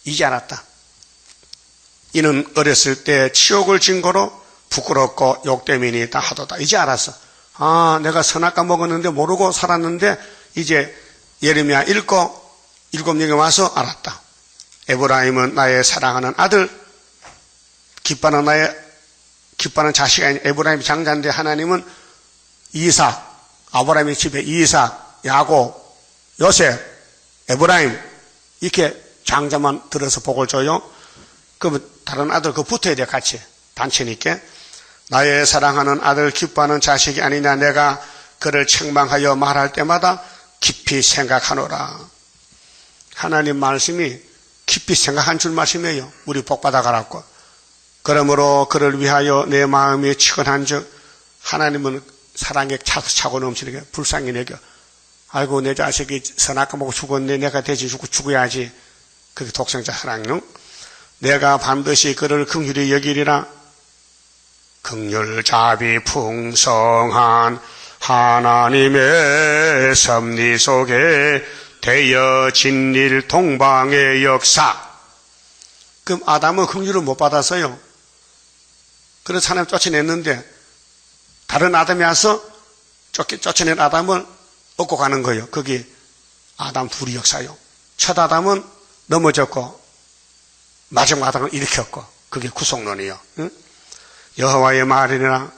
이제 알았다. 이는 어렸을 때 치욕을 증거로 부끄럽고 욕되미니 다 하도다. 이제 알았어. 아, 내가 선악과 먹었는데 모르고 살았는데 이제 예레미야 읽고 7명이 와서 알았다. 에브라임은 나의 사랑하는 아들, 기뻐하는 자식이 아닌 에브라임이 장자인데 하나님은 이삭, 아브라함의 집에 이삭, 야곱, 요셉, 에브라임 이렇게 장자만 들어서 복을 줘요. 그러면 다른 아들 그 붙어야 돼 같이 단체니까. 나의 사랑하는 아들 기뻐하는 자식이 아니냐. 내가 그를 책망하여 말할 때마다 깊이 생각하노라. 하나님 말씀이 깊이 생각한 줄 말씀이에요. 우리 복 받아가라고. 그러므로 그를 위하여 내 마음이 치근한 즉 하나님은 사랑에 차고 넘치는 게 불쌍히 여겨. 아이고 내 자식이 선악과 먹고 죽었네. 내가 대신 죽어야지. 그게 독생자 사랑요. 내가 반드시 그를 긍휼히 여기리라. 긍휼 자비 풍성한 하나님의 섭리 속에 되어진 일 동방의 역사. 그럼 아담은 긍휼을 못 받았어요. 그래서 하나님 쫓아냈는데 다른 아담이 와서 쫓아낸 아담을 얻고 가는 거예요. 그게 아담 둘이 역사요. 첫 아담은 넘어졌고 마지막 아담을 일으켰고 그게 구속론이요. 응? 여호와의 말이니라.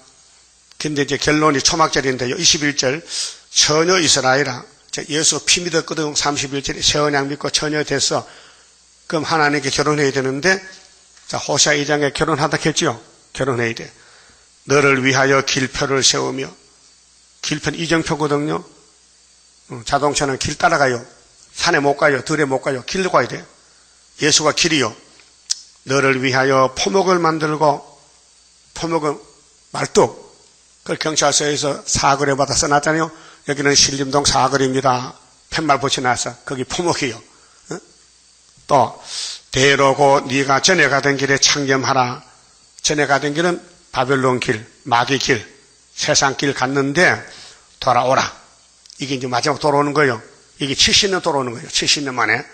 근데 이제 결론이 초막절인데요. 21절 처녀 이스라엘아. 예수 피 믿었거든. 31절에 세언양 믿고 처녀 됐어. 그럼 하나님께 결혼해야 되는데 자 호시아 2장에 결혼하다 했지요. 결혼해야 돼. 너를 위하여 길표를 세우며. 길표는 이정표거든요. 자동차는 길 따라가요. 산에 못 가요. 들에 못 가요. 길로 가야 돼. 예수가 길이요. 너를 위하여 포목을 만들고 포목은 말뚝. 그걸 경찰서에서 사거리 받아 써놨잖아요. 여기는 신림동 사거리입니다. 팻말 붙여놨어. 거기 포목이요. 또 대로고 네가 전에 가던 길에 창념하라. 전에 가던 길은 바벨론 길, 마귀 길, 세상 길 갔는데 돌아오라. 이게 이제 마지막 돌아오는 거예요. 이게 70년 돌아오는 거예요. 70년 만에.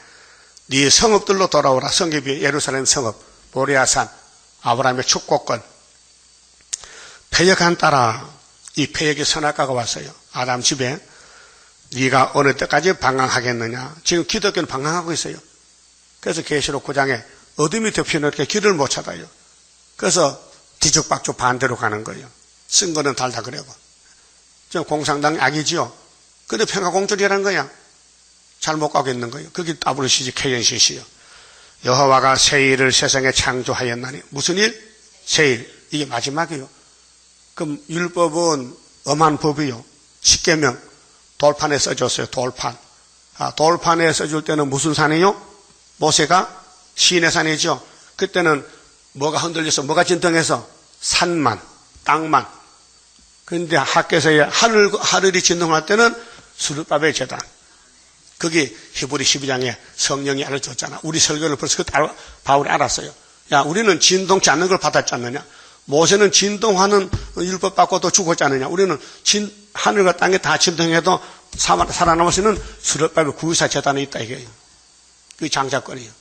네 성읍들로 돌아오라. 성읍이 예루살렘 성읍, 모리아산, 아브라함의 축복권. 패역한 따라 이 패역의 선악과가 왔어요. 아담 집에. 네가 어느 때까지 방황하겠느냐. 지금 기독교는 방황하고 있어요. 그래서 계시록 9장에 어둠이 덮이는 이렇게 길을 못 찾아요. 그래서 뒤죽박죽 반대로 가는 거예요. 쓴 거는 달다 그래고. 저 공산당 악이지요. 근데 평화공존이라는 거야. 잘 못 가고 있는 거예요. 그게 WCG KNCC요. 여호와가 새 일을 세상에 창조하였나니. 무슨 일? 새 일. 이게 마지막이에요. 그럼 율법은 엄한 법이요. 십계명 돌판에 써줬어요. 돌판. 돌판에 써줄 때는 무슨 산이요? 모세가 시내 산이죠. 그때는 뭐가 흔들려서 뭐가 진동해서? 산만, 땅만. 그런데 학교에서의 하늘이 진동할 때는 스룹바벨 제단. 그게 히브리 12장에 성령이 알려줬잖아. 우리 설교를 벌써 바울이 알았어요. 야, 우리는 진동치 않는 걸 받았지 않느냐. 모세는 진동하는 율법 받고도 죽었지 않느냐. 우리는 하늘과 땅에 다 진동해도 살아남을 수 있는 스룹바벨 구유사 제단이 있다 이거예요. 그게 장자권이에요.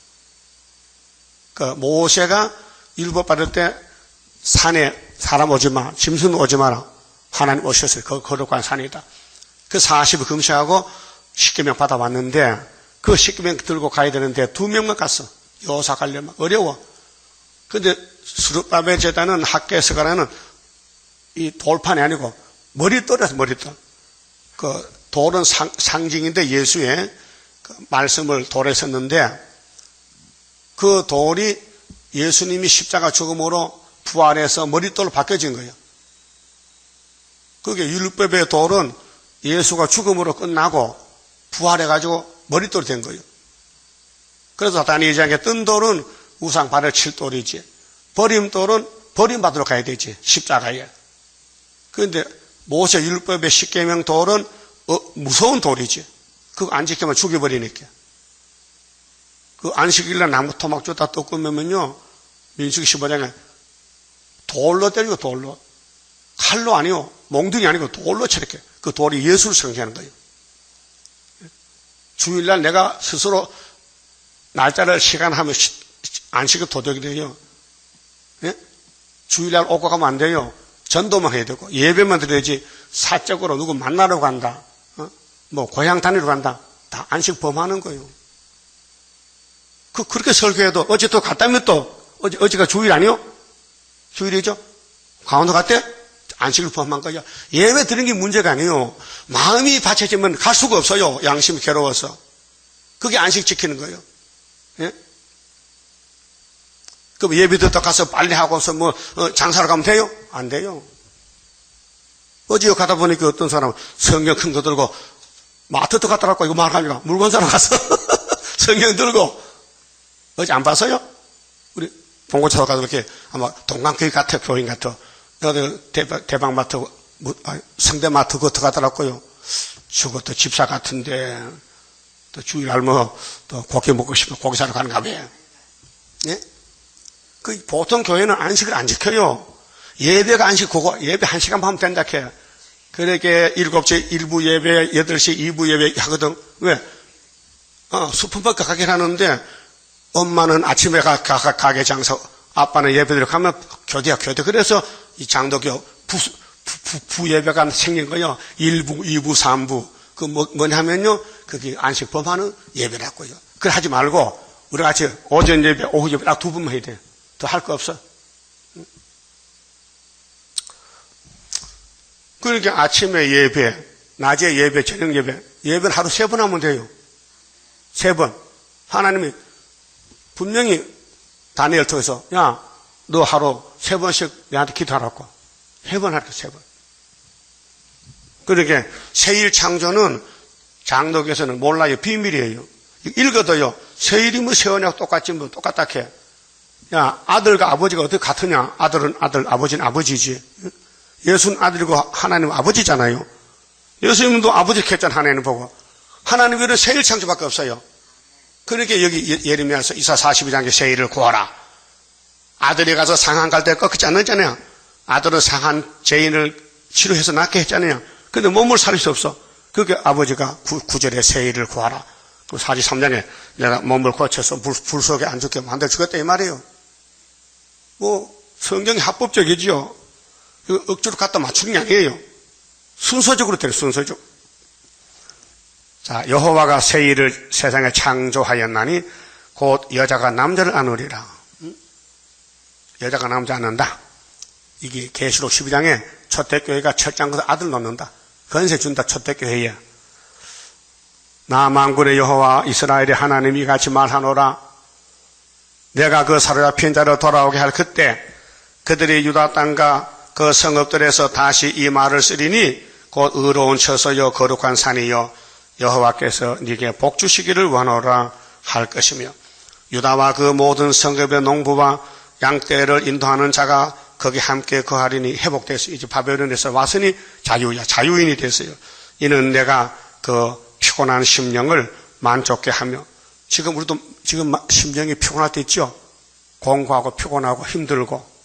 그 모세가 율법 받을 때 산에 사람 오지 마, 짐승 오지 마라. 하나님 오셨어요. 그 거룩한 산이다. 그 40을 금식하고 10계명 받아왔는데 그 10계명 들고 가야 되는데 2명만 갔어. 여호사 가려면 어려워. 근데 스룹바벨 제단은 학교에서 가라는 이 돌판이 아니고 머릿돌이었어. 머릿돌. 그 돌은 상징인데 예수의 그 말씀을 돌에 썼는데 그 돌이 예수님이 십자가 죽음으로 부활해서 머릿돌로 바뀌어진 거예요. 그게 율법의 돌은 예수가 죽음으로 끝나고 부활해가지고 머릿돌이 된 거예요. 그래서 다니엘장에 뜬 돌은 우상 발을 칠 돌이지. 버림돌은 버림받으러 가야 되지. 십자가에. 그런데 모세 율법의 십계명 돌은 무서운 돌이지. 그거 안 지키면 죽여버리니까. 그 안식일날 나무 토막 쫓다 또 끄면요. 민수기 15장에 돌로 때리고 돌로. 칼로 아니요. 몽둥이 아니고 돌로 쳐렇게. 그 돌이 예수를 상징하는 거예요. 주일날 내가 스스로 날짜를 시간하면 안식이 도덕이 돼요. 예? 주일날 오고 가면 안 돼요. 전도만 해야 되고 예배만 드려야지 사적으로 누구 만나러 간다. 뭐 고향 다니러 간다. 다 안식 범하는 거예요. 그렇게 설교해도 어제 또 갔다면 또 어제가 주일 아니요? 주일이죠? 강원도 갔대? 안식을 포함한 거죠. 예배 드리는 게 문제가 아니에요. 마음이 받쳐지면 갈 수가 없어요. 양심이 괴로워서. 그게 안식 지키는 거예요. 예? 그럼 예배 듣다 가서 빨리 하고서 장사를 가면 돼요? 안 돼요. 어제 가다 보니까 어떤 사람은 성경 큰 거 들고 마트도 갔다 왔고 이거 말하니까 물건 사러 가서 성경 들고 어제 안 봤어요? 우리 봉고차로 가서 이렇게 아마 동강교회 같아, 교인 같아. 대방마트, 성대마트 그것도 가더라고요. 저것도 집사 같은데, 또 주일날 또 고기 먹고 싶으면 고기 사러 가는가 봐요. 예? 그 보통 교회는 안식을 안 지켜요. 예배가 안식 그거, 예배 1시간 하면 된다 해요. 그러니까 7시 1부 예배, 8시 2부 예배 하거든. 왜? 수품밖에 가긴 하는데, 엄마는 아침에 가게 장사, 아빠는 예배드리러 가면 교대야, 교대. 그래서 이 장도교 부예배가 생긴 거예요. 1부, 2부, 3부. 그 뭐냐면요. 그게 안식 범하는 예배라고요. 그래 하지 말고, 우리 같이 오전 예배, 오후 예배 딱 2분만 해야 돼. 더 할 거 없어. 그러니까 아침에 예배, 낮에 예배, 저녁 예배. 예배는 하루 3번 하면 돼요. 3번. 하나님이 분명히 다니엘 통해서, 야, 너 하루 3번씩 내한테 기도하라고. 3번 할게, 3번. 그러니까 세일 창조는 장독에서는 몰라요. 비밀이에요. 읽어도요. 세일이 뭐 세원이하고 똑같지 뭐 똑같다 해. 야, 아들과 아버지가 어떻게 같으냐? 아들은 아들, 아버지는 아버지지. 예수는 아들이고 하나님은 아버지잖아요. 예수님도 아버지 했잖아, 하나님 보고. 하나님 외에는 세일 창조밖에 없어요. 그러니까 여기 예레미야서 이사 42장에 세일을 구하라. 아들이 가서 상한 갈 때 꺾이지 않았잖아요. 아들은 상한 죄인을 치료해서 낫게 했잖아요. 근데 몸을 살릴 수 없어. 그게 아버지가 구절에 세일을 구하라. 그 43장에 내가 몸을 고쳐서 불 속에 안 죽게 만들어 주겠다 이 말이에요. 뭐 성경이 합법적이지요. 이거 억지로 갖다 맞추는 게 아니에요. 순서적으로 돼요. 순서적. 자, 여호와가 새 일을 세상에 창조하였나니 곧 여자가 남자를 안으리라. 여자가 남자 안는다. 이게 계시록 12장에 초대교회가 첫장부터 아들 놓는다. 건세 준다. 초대교회에. 나 만군의 여호와 이스라엘의 하나님이 같이 말하노라. 내가 그 사로잡힌 자로 돌아오게 할 그때 그들이 유다 땅과 그 성읍들에서 다시 이 말을 쓰리니 곧 의로운 처소여 거룩한 산이여 여호와께서 네게 복 주시기를 원하노라 할 것이며 유다와 그 모든 성읍의 농부와 양떼를 인도하는 자가 거기 함께 거하리니 회복됐어요. 이제 바벨론에서 왔으니 자유인이 됐어요. 이는 내가 그 피곤한 심령을 만족케 하며 지금 우리도 지금 심령이 피곤할 때 있죠. 공부하고 피곤하고 힘들고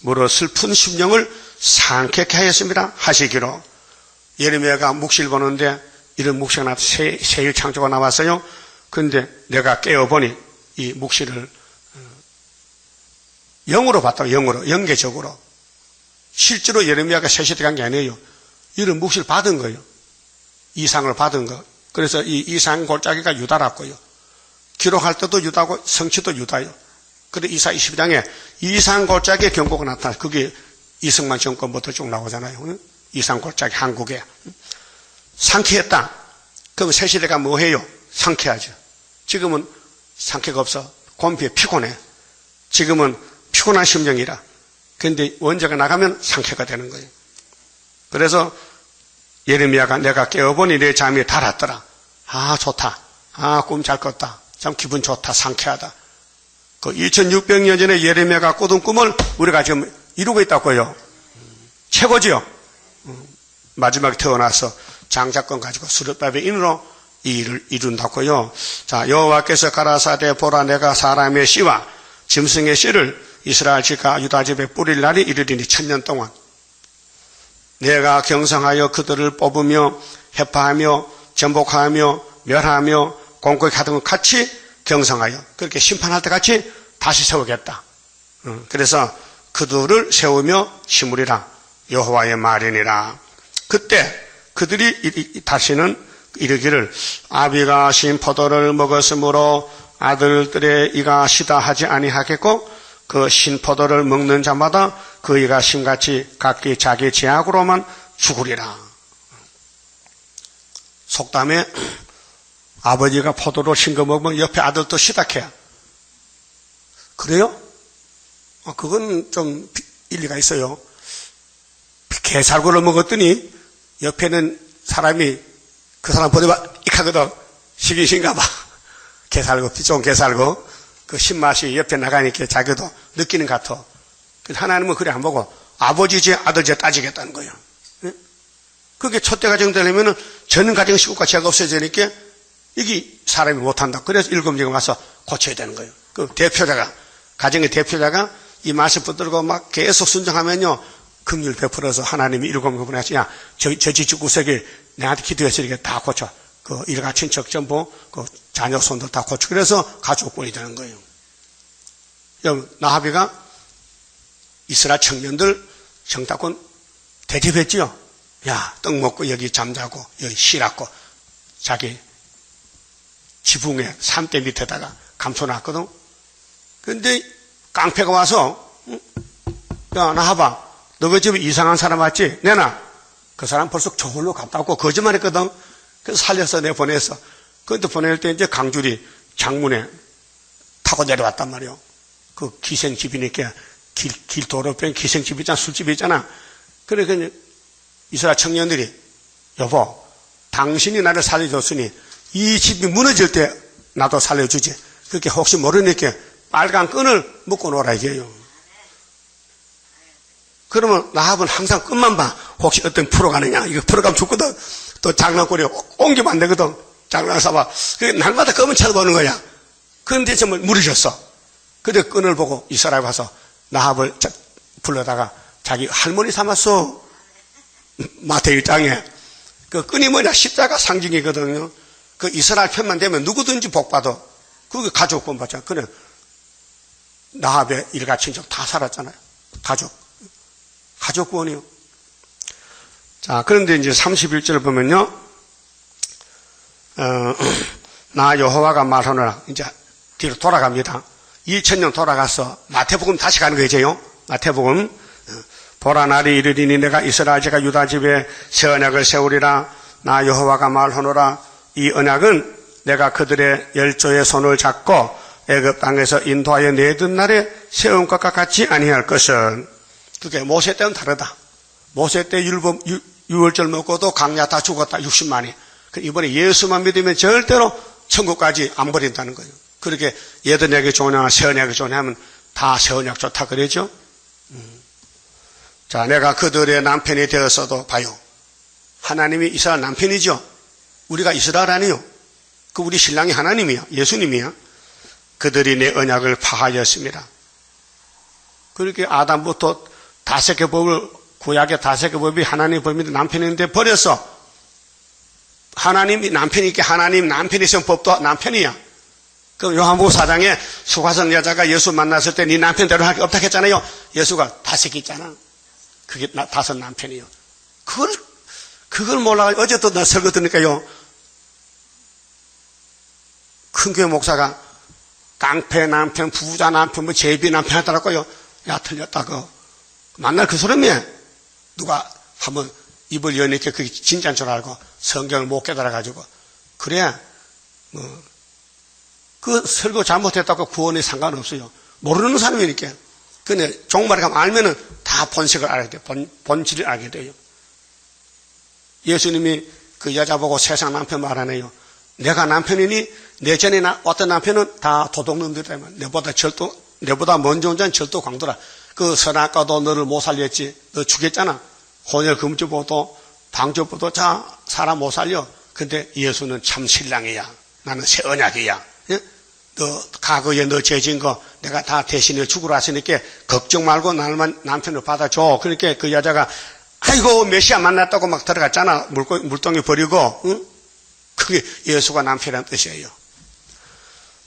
무릇 슬픈 심령을 상쾌케 하였습니다. 하시기로. 예레미야가 묵시를 보는데 이런 묵시가 나와서 새일 창조가 나왔어요. 근데 내가 깨어보니 이 묵시를 영으로 봤다고. 영으로 영계적으로. 실제로 예레미야가 세시대 간 게 아니에요. 이런 묵시를 받은 거예요. 이상을 받은 거. 그래서 이 이상 골짜기가 유다라고요. 기록할 때도 유다고 성취도 유다요. 그래 이사 22장에 이상 골짜기의 경고가 나타나. 그게 이승만 정권부터 쭉 나오잖아요. 이상 골짜기 한국에. 상쾌했다. 그럼 새 시대가 뭐 해요? 상쾌하죠. 지금은 상쾌가 없어. 곰피에 피곤해. 지금은 피곤한 심정이라. 그런데 원자가 나가면 상쾌가 되는 거예요. 그래서 예레미야가 내가 깨어보니 내 잠이 달았더라. 아 좋다. 아 꿈 잘 꿨다. 참 기분 좋다. 상쾌하다. 그 2600년 전에 예레미야가 꾸던 꿈을 우리가 지금 이루고 있다고요. 최고지요. 마지막에 태어나서 장자권 가지고 수르바벨 인으로 이 일을 이룬다고요. 자, 여호와께서 가라사대 보라 내가 사람의 씨와 짐승의 씨를 이스라엘 집과 유다 집에 뿌릴 날이 이르리니 1000년 동안 내가 경성하여 그들을 뽑으며 해파하며 전복하며 멸하며 공격하게 하던 것 같이 경성하여 그렇게 심판할 때 같이 다시 세우겠다. 그래서 그들을 세우며 심으리라. 여호와의 말이니라. 그때 그들이 다시는 이르기를 아비가 신 포도를 먹었으므로 아들들의 이가 시다 하지 아니하겠고 그 신 포도를 먹는 자마다 그 이가 신같이 각기 자기 제약으로만 죽으리라. 속담에 아버지가 포도를 싱거 먹으면 옆에 아들도 시닥해요. 그래요? 그건 좀 일리가 있어요. 게살구를 먹었더니 옆에는 사람이 그 사람 보내봐 익하거든. 시기신가 봐. 게살구, 좋은 게살구. 그 신맛이 옆에 나가니까 자기도 느끼는 것 같아. 하나님은 그래 안 보고 아버지 죄, 아들 죄 따지겠다는 거예요. 그게 촛대 가정 되려면은 전 가정 식구가 죄가 없어지니까 이게 사람이 못한다. 그래서 일검지가 와서 고쳐야 되는 거예요. 그 대표자가, 가정의 대표자가 이 말씀 붙들고 막 계속 순종하면요. 긍휼 베풀어서 하나님이 일검을 보내서 야, 저 지구석에 내한테 기도했으니까 다 고쳐. 그 일가 친척 전부 그 자녀 손들 다 고쳐. 그래서 가족권이 되는 거예요. 나하비가 이스라엘 청년들 정탁권 대접했지요. 야, 떡 먹고 여기 잠자고 여기 쉬라고 자기 지붕에 산대 밑에다가 감춰놨거든. 근데 깡패가 와서 야, 나하봐. 너 그 집에 이상한 사람 왔지? 내놔. 그 사람 벌써 저홀로 갔다 왔고 거짓말했거든. 그래서 살려서 내가 보냈어. 그런데 보낼 때 이제 강줄이 장문에 타고 내려왔단 말이요. 그 기생집이니까 길 도로변 기생집 있잖아. 술집 있잖아. 그러니까 이스라엘 청년들이 여보 당신이 나를 살려줬으니 이 집이 무너질 때 나도 살려주지. 그렇게 혹시 모르니까 빨간 끈을 묶고 놀아 이게요. 그러면 나합은 항상 끝만 봐. 혹시 어떤 프로 가느냐. 이거 프로 가면 죽거든. 또 장난꾸러 옮기면 안 되거든. 장난 삼아. 날마다 검은 쳐다보는 거야. 그런데 정말 무리셨어. 그래 끈을 보고 이스라엘 와서 나합을 불러다가 자기 할머니 삼았어. 마태의 땅에. 그 끈이 뭐냐? 십자가 상징이거든요. 그 이스라엘 편만 되면 누구든지 복받아. 그게 가족 구원 받잖아. 그래. 나합의 일가 친척 다 살았잖아요. 가족 구원이요. 자, 그런데 이제 31절 보면요. 나 여호와가 말하노라. 이제 뒤로 돌아갑니다. 2000년 돌아가서 마태복음 다시 가는 거죠. 마태복음. 보라 날이 이르리니 내가 이스라엘 제가 유다 집에 새 언약을 세우리라. 나 여호와가 말하노라. 이 언약은 내가 그들의 열조의 손을 잡고 애굽 땅에서 인도하여 내던 날에 세운 것과 같이 아니할 것은. 그게 모세 때는 다르다. 모세 때 유월절 먹고도 강야 다 죽었다. 60만이. 이번에 예수만 믿으면 절대로 천국까지 안 버린다는 거예요. 그렇게 옛 언약이 좋냐 새 언약이 좋냐 하면 다 새 언약 좋다 그러죠. 자, 내가 그들의 남편이 되었어도 봐요. 하나님이 이스라엘 남편이죠. 우리가 이스라엘 아니요. 그 우리 신랑이 하나님이야. 예수님이야. 그들이 내 언약을 파하였습니다. 그렇게 아담부터 다섯 개 법을 구약의 다섯 개 법이 하나님의 법인데 남편인데 버렸어. 하나님이 남편이니까 하나님 남편이 있으면 법도 남편이야. 그럼 요한복음 4장에 수가성 여자가 예수 만났을 때 네 남편대로 할 게 없다 했잖아요. 예수가 다섯 개 있잖아. 그게 다섯 남편이요. 그걸 몰라가지고 어제 또 나 설교 들으니까요. 큰 교회 목사가 깡패 남편, 부자 남편, 뭐 제비 남편 하더라고요. 야, 틀렸다고. 만날 그 소리면 누가 한번 입을 여니까 그게 진짜인 줄 알고 성경을 못 깨달아가지고. 그래, 그 설교 잘못했다고 구원에 상관없어요. 모르는 사람이니까. 근데 종말에 가면 알면은 다 본색을 알게 돼요. 본질을 알게 돼요. 예수님이 그 여자 보고 세상 남편 말하네요. 내가 남편이니 내 전에 어떤 남편은 다 도둑놈들이라면 내보다 먼저 온 자는 절도 광도라. 그 선악과도 너를 못 살렸지. 너 죽였잖아. 혼혈 금주보도 방주보도 자 사람 못 살려. 근데 예수는 참 신랑이야. 나는 새 언약이야. 예? 너 과거에 너 죄진 거 내가 다 대신에 죽으러 왔으니까 걱정 말고 나만 남편을 받아줘. 그러니까 그 여자가 아이고 메시아 만났다고 막 들어갔잖아. 물동이 버리고. 응? 그게 예수가 남편이라는 뜻이에요.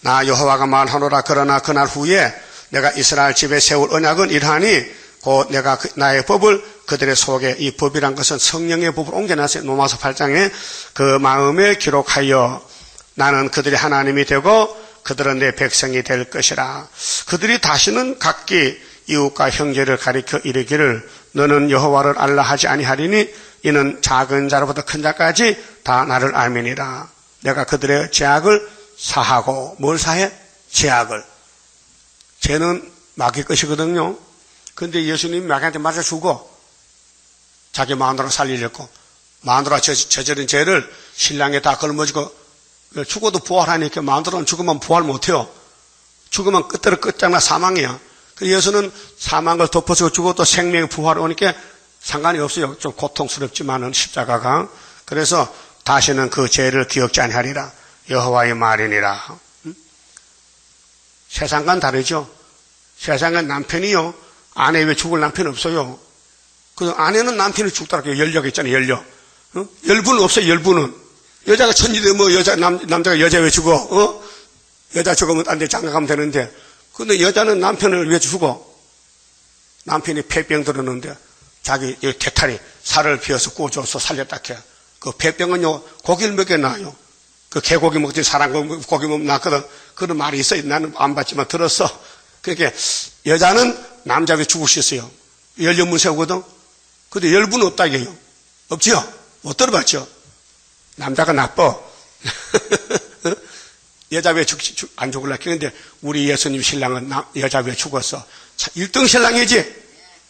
나 여호와가 말하노라. 그러나 그날 후에 내가 이스라엘 집에 세울 언약은 이러하니 곧 내가 나의 법을 그들의 속에, 이 법이란 것은 성령의 법을 옮겨놨어요. 로마서 8장에 그 마음에 기록하여 나는 그들의 하나님이 되고 그들은 내 백성이 될 것이라. 그들이 다시는 각기 이웃과 형제를 가리켜 이르기를 너는 여호와를 알라 하지 아니하리니 이는 작은 자로부터 큰 자까지 다 나를 알미니라. 내가 그들의 죄악을 사하고. 뭘 사해? 죄악을. 죄는 마귀 것이거든요. 근데 예수님이 마귀한테 맞아 죽어. 자기 마누라 살리려고. 마누라 저지른 죄를 신랑에 다 걸머지고 죽어도 부활하니까 마누라는 죽으면 부활 못해요. 죽으면 끝장나 사망이야. 그래서 예수는 사망을 덮어서 죽어도 생명의 부활이 오니까 상관이 없어요. 좀 고통스럽지만은 십자가가. 그래서 다시는 그 죄를 기억지 아니하리라. 여호와의 말이니라. 세상과는 다르죠. 세상은 남편이요. 아내 왜 죽을 남편 없어요. 그 아내는 남편이 죽더라고요. 연료가 있잖아요. 연료. 열분은 없어요. 열분은. 여자가 천지되 뭐 남자가 여자 왜 죽어? 여자 죽으면 딴 데 장가가면 되는데. 근데 여자는 남편을 왜 죽어? 남편이 폐병 들었는데 자기 개탈이 살을 비워서 구워줘서 살렸다 해. 그 폐병은요 고기를 먹여놔요. 그 개고기 먹지 사람 고기 먹으면 낫거든. 그런 말이 있어요. 나는 안 봤지만 들었어. 그러니까 여자는 남자 왜 죽을 수 있어요. 연료문 세우거든. 근데 열분은 없다 이게요. 없지요? 못 들어봤죠? 남자가 나빠. 여자 왜 안 죽을라 그런데 우리 예수님 신랑은 여자 왜 죽었어? 1등 신랑이지?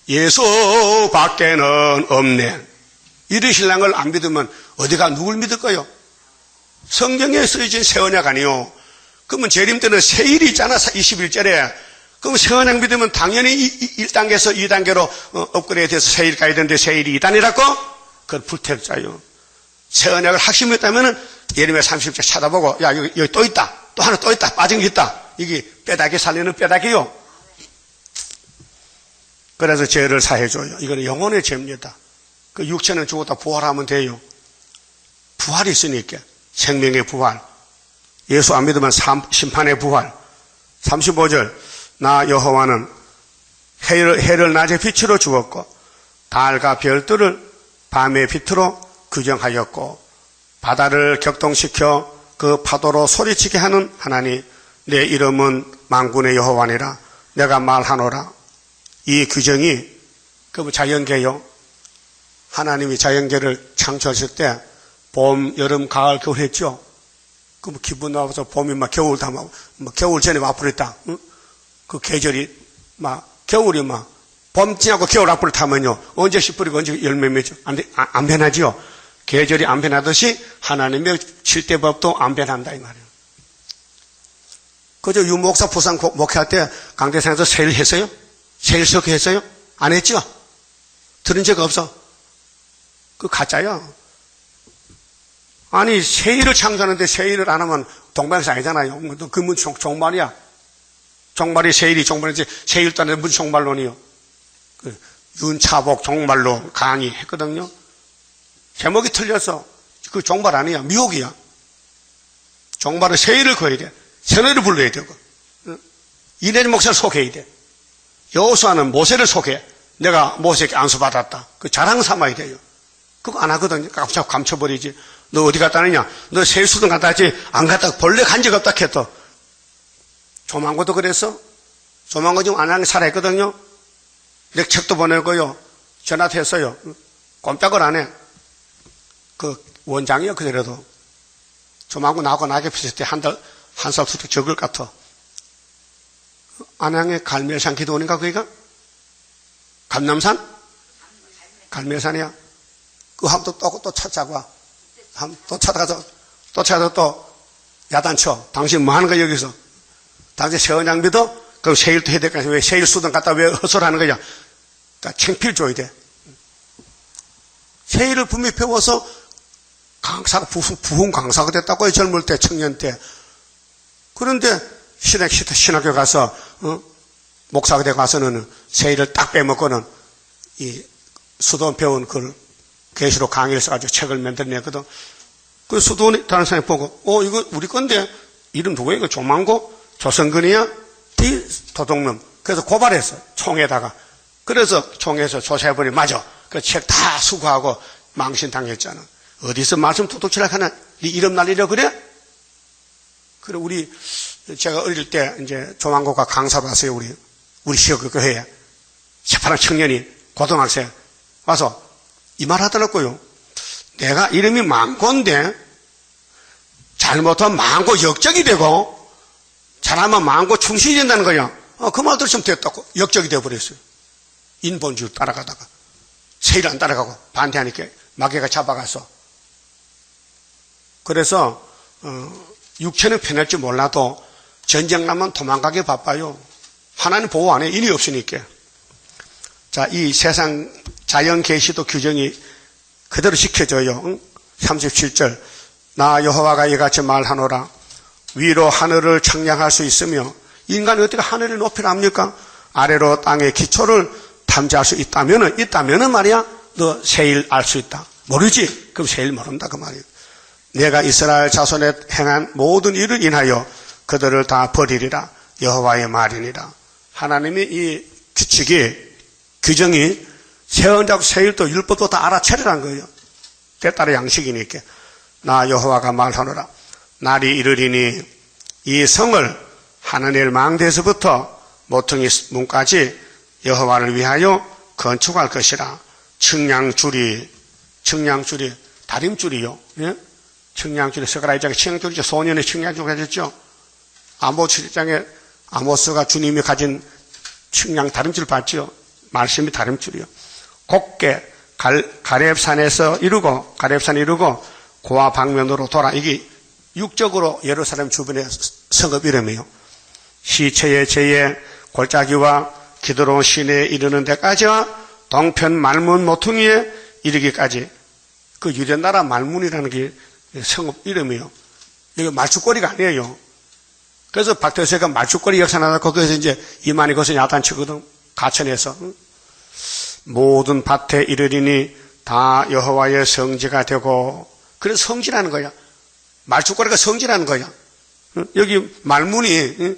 예수 밖에는 없네. 이런 신랑을 안 믿으면 어디가 누굴 믿을 거요? 성경에 쓰여진 새 언약 아니요. 그러면 재림 때는 새 일이 있잖아. 21절에. 그럼 새 언약 믿으면 당연히 1단계에서 2단계로 업그레이드해서 새 일 가야 되는데 새 일이 2단이라고? 그건 불태자요. 새 언약을 확신했다면은 예레미야 30절 찾아보고 야 여기 또 있다. 또 하나 또 있다. 빠진 게 있다. 이게 뼈다귀 살리는 뼈다귀요. 그래서 죄를 사해줘요. 이거는 영혼의 죄입니다. 그 육체는 죽었다 부활하면 돼요. 부활이 있으니까. 생명의 부활. 예수 안 믿으면 심판의 부활. 35절. 나 여호와는 해를 낮의 빛으로 주었고 달과 별들을 밤의 빛으로 규정하였고 바다를 격동시켜 그 파도로 소리치게 하는 하나님. 내 이름은 만군의 여호와니라. 내가 말하노라. 이 규정이 그 자연계요. 하나님이 자연계를 창조하실 때 봄, 여름, 가을, 겨울 했죠. 그럼 기분 나와서 봄이 막 겨울 다 막 겨울 전에 와버렸다. 응? 그 계절이 막 겨울이 막 봄 지나고 겨울 앞으로 타면요. 언제 씨 뿌리고 언제 열매 맺죠. 안 변하지요. 계절이 안 변하듯이 하나님의 칠대법도 안 변한다 이 말이에요. 그저 유목사 부산 목회할 때 강대상에서 세일 했어요? 세일 석회했어요? 안 했죠? 들은 적 없어. 그 가짜야. 아니 세일을 창조하는데 세일을 안 하면 동방에서 아니잖아요. 그 문 종말이야. 종말이 세일이 종말이지 세일도 안 해도 무슨 종말론이요. 그 윤차복 종말론 강의했거든요. 제목이 틀렸어. 그 종말 아니야. 미혹이야. 종말은 세일을 거야 돼. 선회를 불러야 되고. 이내리 목사를 속해야 돼. 여호수아는 모세를 속해. 내가 모세에게 안수받았다. 그 자랑 삼아야 돼요. 그거 안 하거든요. 깜짝 감춰버리지. 너 어디 갔다 왔느냐? 너 세수도 갔다 왔지? 안 갔다 벌레 간 적 없다 했어. 조만고도 그랬어. 조만고 지금 안양에 살아있거든요. 내 책도 보내고요. 전화도 했어요. 꼼짝을 안 해. 그 원장이요. 그래도. 조만고 나하고 나게 비슷해. 한 살 후딱 적을 같아. 안양에 갈멜산 기도원인가 그기가? 감남산? 갈멜산이야. 그 한번 또 찾자고 와. 또 찾아가서 또 야단쳐. 당신 뭐 하는 거야 여기서? 당신 세원장 믿어? 그럼 세일도 해야 될까? 왜 세일 수든 갖다 왜 헛소리하는 거야? 그러니까 창피를 줘야 돼. 세일을 분명히 배워서 강사가 부흥 강사가 됐다고요. 젊을 때 청년 때. 그런데 신학교 가서 목사가 되고 가서는 세일을 딱 빼먹고는 이 수도원 배운 그 계시록 강의를 써가지고 책을 만들어냈거든. 그 수도원 다른 사람이 보고 이거 우리 건데 이름 누구야? 이거 조만고? 조성근이야? 이 도둑놈. 그래서 고발했어. 총에다가. 그래서 총에서 조사해보니 맞아. 그 책 다 수거하고 망신당했잖아. 어디서 말씀 도둑질을 하나? 네 이름 날리려 그래? 그래 제가 어릴 때 이제 조만고가 강사로 왔어요. 우리 시어 교회에 새파란 청년이 고등학생 와서 이 말 하더라고요. 내가 이름이 망고인데 잘못하면 망고 역적이 되고 잘하면 망고 충신이 된다는 거야. 그 말 들으시면 됐다고. 역적이 되어버렸어요. 인본주의 따라가다가 세일 안 따라가고 반대하니까 마귀가 잡아갔어. 그래서 육체는 편할 줄 몰라도 전쟁 나면 도망가기 바빠요. 하나님 보호 안 해. 인이 없으니까. 자, 이 세상 자연 계시도 규정이 그대로 지켜져요. 37절. 나 여호와가 이같이 말하노라. 위로 하늘을 청량할 수 있으며 인간이 어떻게 하늘을 높이랍니까? 아래로 땅의 기초를 탐지할 수 있다면은 말이야. 너 세일 알 수 있다. 모르지? 그럼 세일 모른다 그 말이에요. 내가 이스라엘 자손에 행한 모든 일을 인하여 그들을 다 버리리라. 여호와의 말이니라. 하나님이 이 규정이 세언자고 세일도 율법도 다 알아차리란 거예요. 때따라 양식이니까. 나 여호와가 말하노라. 날이 이르리니 이 성을 하느님 망대에서부터 모퉁이 문까지 여호와를 위하여 건축할 것이라. 청량줄이 다림줄이요. 예? 청량줄이 스가랴장에 청량줄이죠. 소년의 청량줄 가졌죠. 아모스 7장에 아모스가 주님이 가진 청량 다림줄 봤죠. 말씀이 다림줄이요. 곱게 가렙산에서 이루고 고아 방면으로 돌아. 이게 육적으로 예루살렘 주변의 성읍 이름이에요. 시체의 제의 골짜기와 기드론 시내에 이르는 데까지와 동편 말문 모퉁이에 이르기까지. 그 유대나라 말문이라는 게 성읍 이름이에요. 이거 말죽거리가 아니에요. 그래서 박태수가 말죽거리 역사 나서 거기서 이제 이만희 것은 야단치거든. 가천에서. 모든 밭에 이르리니 다 여호와의 성지가 되고, 그래서 성지라는 거야. 말죽거리가 성지라는 거야. 여기 말문이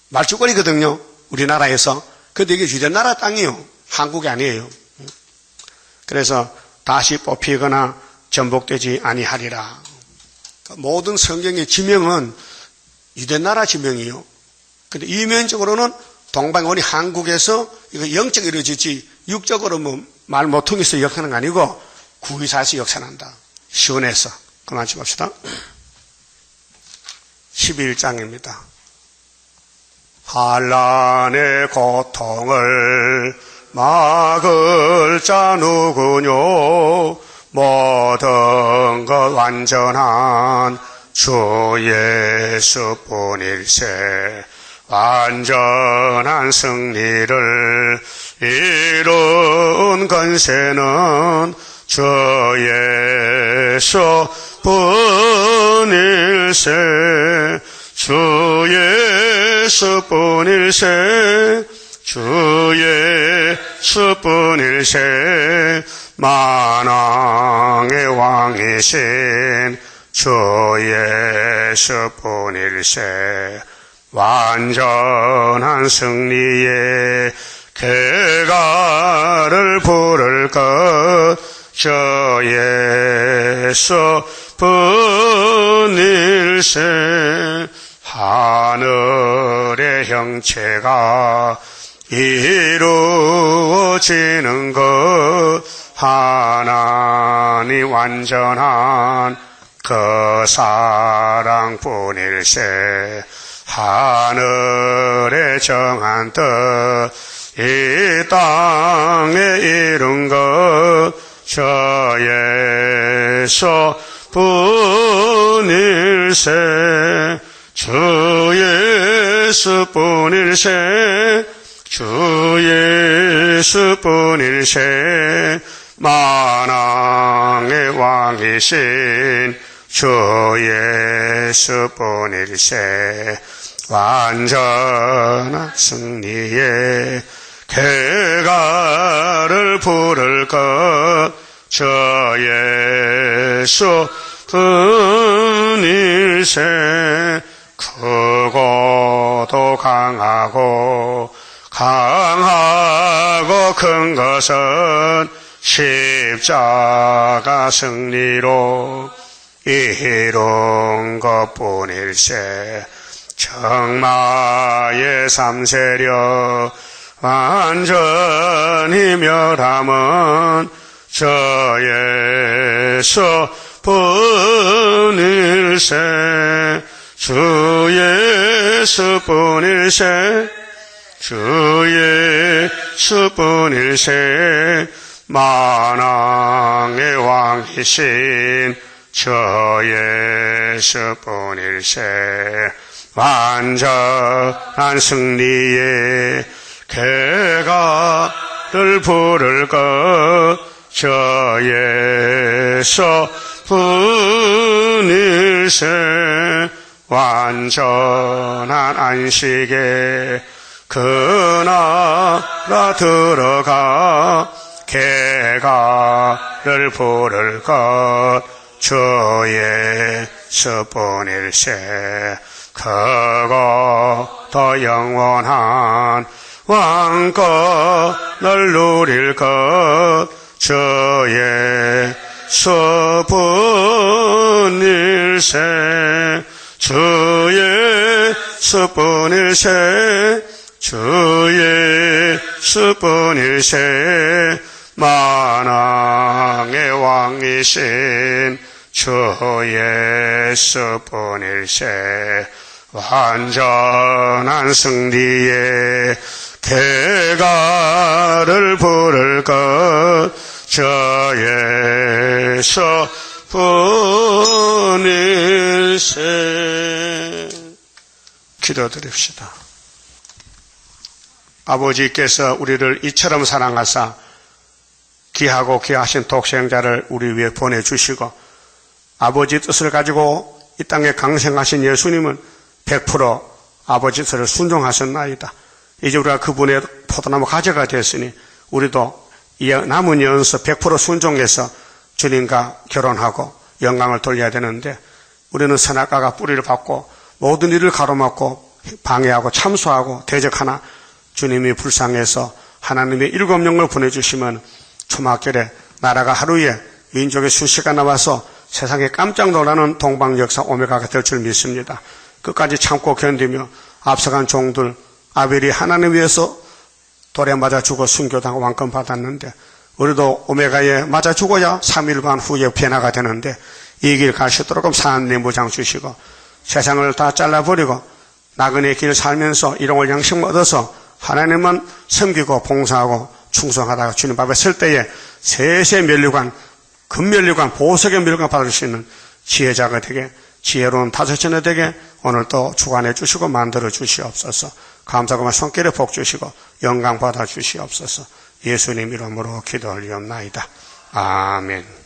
말죽거리거든요, 우리나라에서. 근데 이게 유대 나라 땅이에요. 한국이 아니에요. 그래서 다시 뽑히거나 전복되지 아니하리라. 모든 성경의 지명은 유대 나라 지명이에요. 근데 이면적으로는 동방원이 한국에서 이거 영적으로 이루어지지 육적으로 뭐 말 못 통해서 역사하는 거 아니고 구의사에서 역사한다. 시원해서. 그만 좀 봅시다. 11장입니다. 환난의 고통을 막을 자 누구뇨? 모든 것 완전한 주 예수뿐일세. 완전한 승리를 이룬 권세는 주 예수뿐일세. 주 예수뿐일세. 주 예수뿐일세. 만왕의 왕이신 주 예수뿐일세. 완전한 승리의 개가를 부를 것 주 예수뿐일세. 하늘의 형체가 이루어지는 것 하나님 완전한 그 사랑뿐일세. 하늘에 정한 뜻 이 땅에 이룬 것 저 예수뿐일세. 주 예수뿐일세. 주 예수뿐일세. 만왕의 왕이신 주 예수뿐일세. 완전한 승리의 개가를 부를 것 저 예수뿐일세. 크고도 강하고 큰 것은 십자가 승리로 이룬 것뿐일세. 정마의 삼세력 완전히 멸함은 저 예수뿐일세. 주 예수뿐일세. 주 예수뿐일세. 만왕의 왕이신 저 예수뿐일세. 완전한 승리의 개가를 부를 것 저 예수뿐일세. 완전한 안식에 그 나라 들어가 개가를 부를 것 주 예수뿐일세. 크고 더 영원한 왕권을 누릴 것 주 예수뿐일세. 주 예수뿐일세. 주 예수뿐일세. 만왕의 왕이신 주 예수뿐일세. 완전한 승리의 개가를 부를 것 저 예수뿐일세. 기도드립시다. 아버지께서 우리를 이처럼 사랑하사 귀하고 귀하신 독생자를 우리 위해 보내주시고 아버지 뜻을 가지고 이 땅에 강생하신 예수님은 100% 아버지 뜻을 순종하셨나이다. 이제 우리가 그분의 포도나무 가지가 되었으니 우리도 이 남은 연수 100% 순종해서 주님과 결혼하고 영광을 돌려야 되는데 우리는 선악과가 뿌리를 받고 모든 일을 가로막고 방해하고 참소하고 대적하나 주님이 불쌍해서 하나님의 일곱 영을 보내주시면 초막절에 나라가 하루에 민족의 수시가 나와서 세상에 깜짝 놀라는 동방 역사 오메가가 될 줄 믿습니다. 끝까지 참고 견디며 앞서간 종들 아벨이 하나님 위해서 돌에 맞아 죽어 순교당하고 왕권 받았는데 우리도 오메가에 맞아 죽어야 3일 반 후에 변화가 되는데 이 길 가시도록 산내무장 주시고 세상을 다 잘라버리고 나그네 길 살면서 일용할 양식 얻어서 하나님만 섬기고 봉사하고 충성하다가 주님 앞에 설 때에 세세 면류관, 금면류관, 보석의 면류관 받을 수 있는 지혜자가 되게 지혜로운 다섯째나 되게 오늘도 주관해 주시고 만들어 주시옵소서. 감사하고 손길에 복 주시고 영광 받아 주시옵소서. 예수님 이름으로 기도 올리옵나이다. 아멘.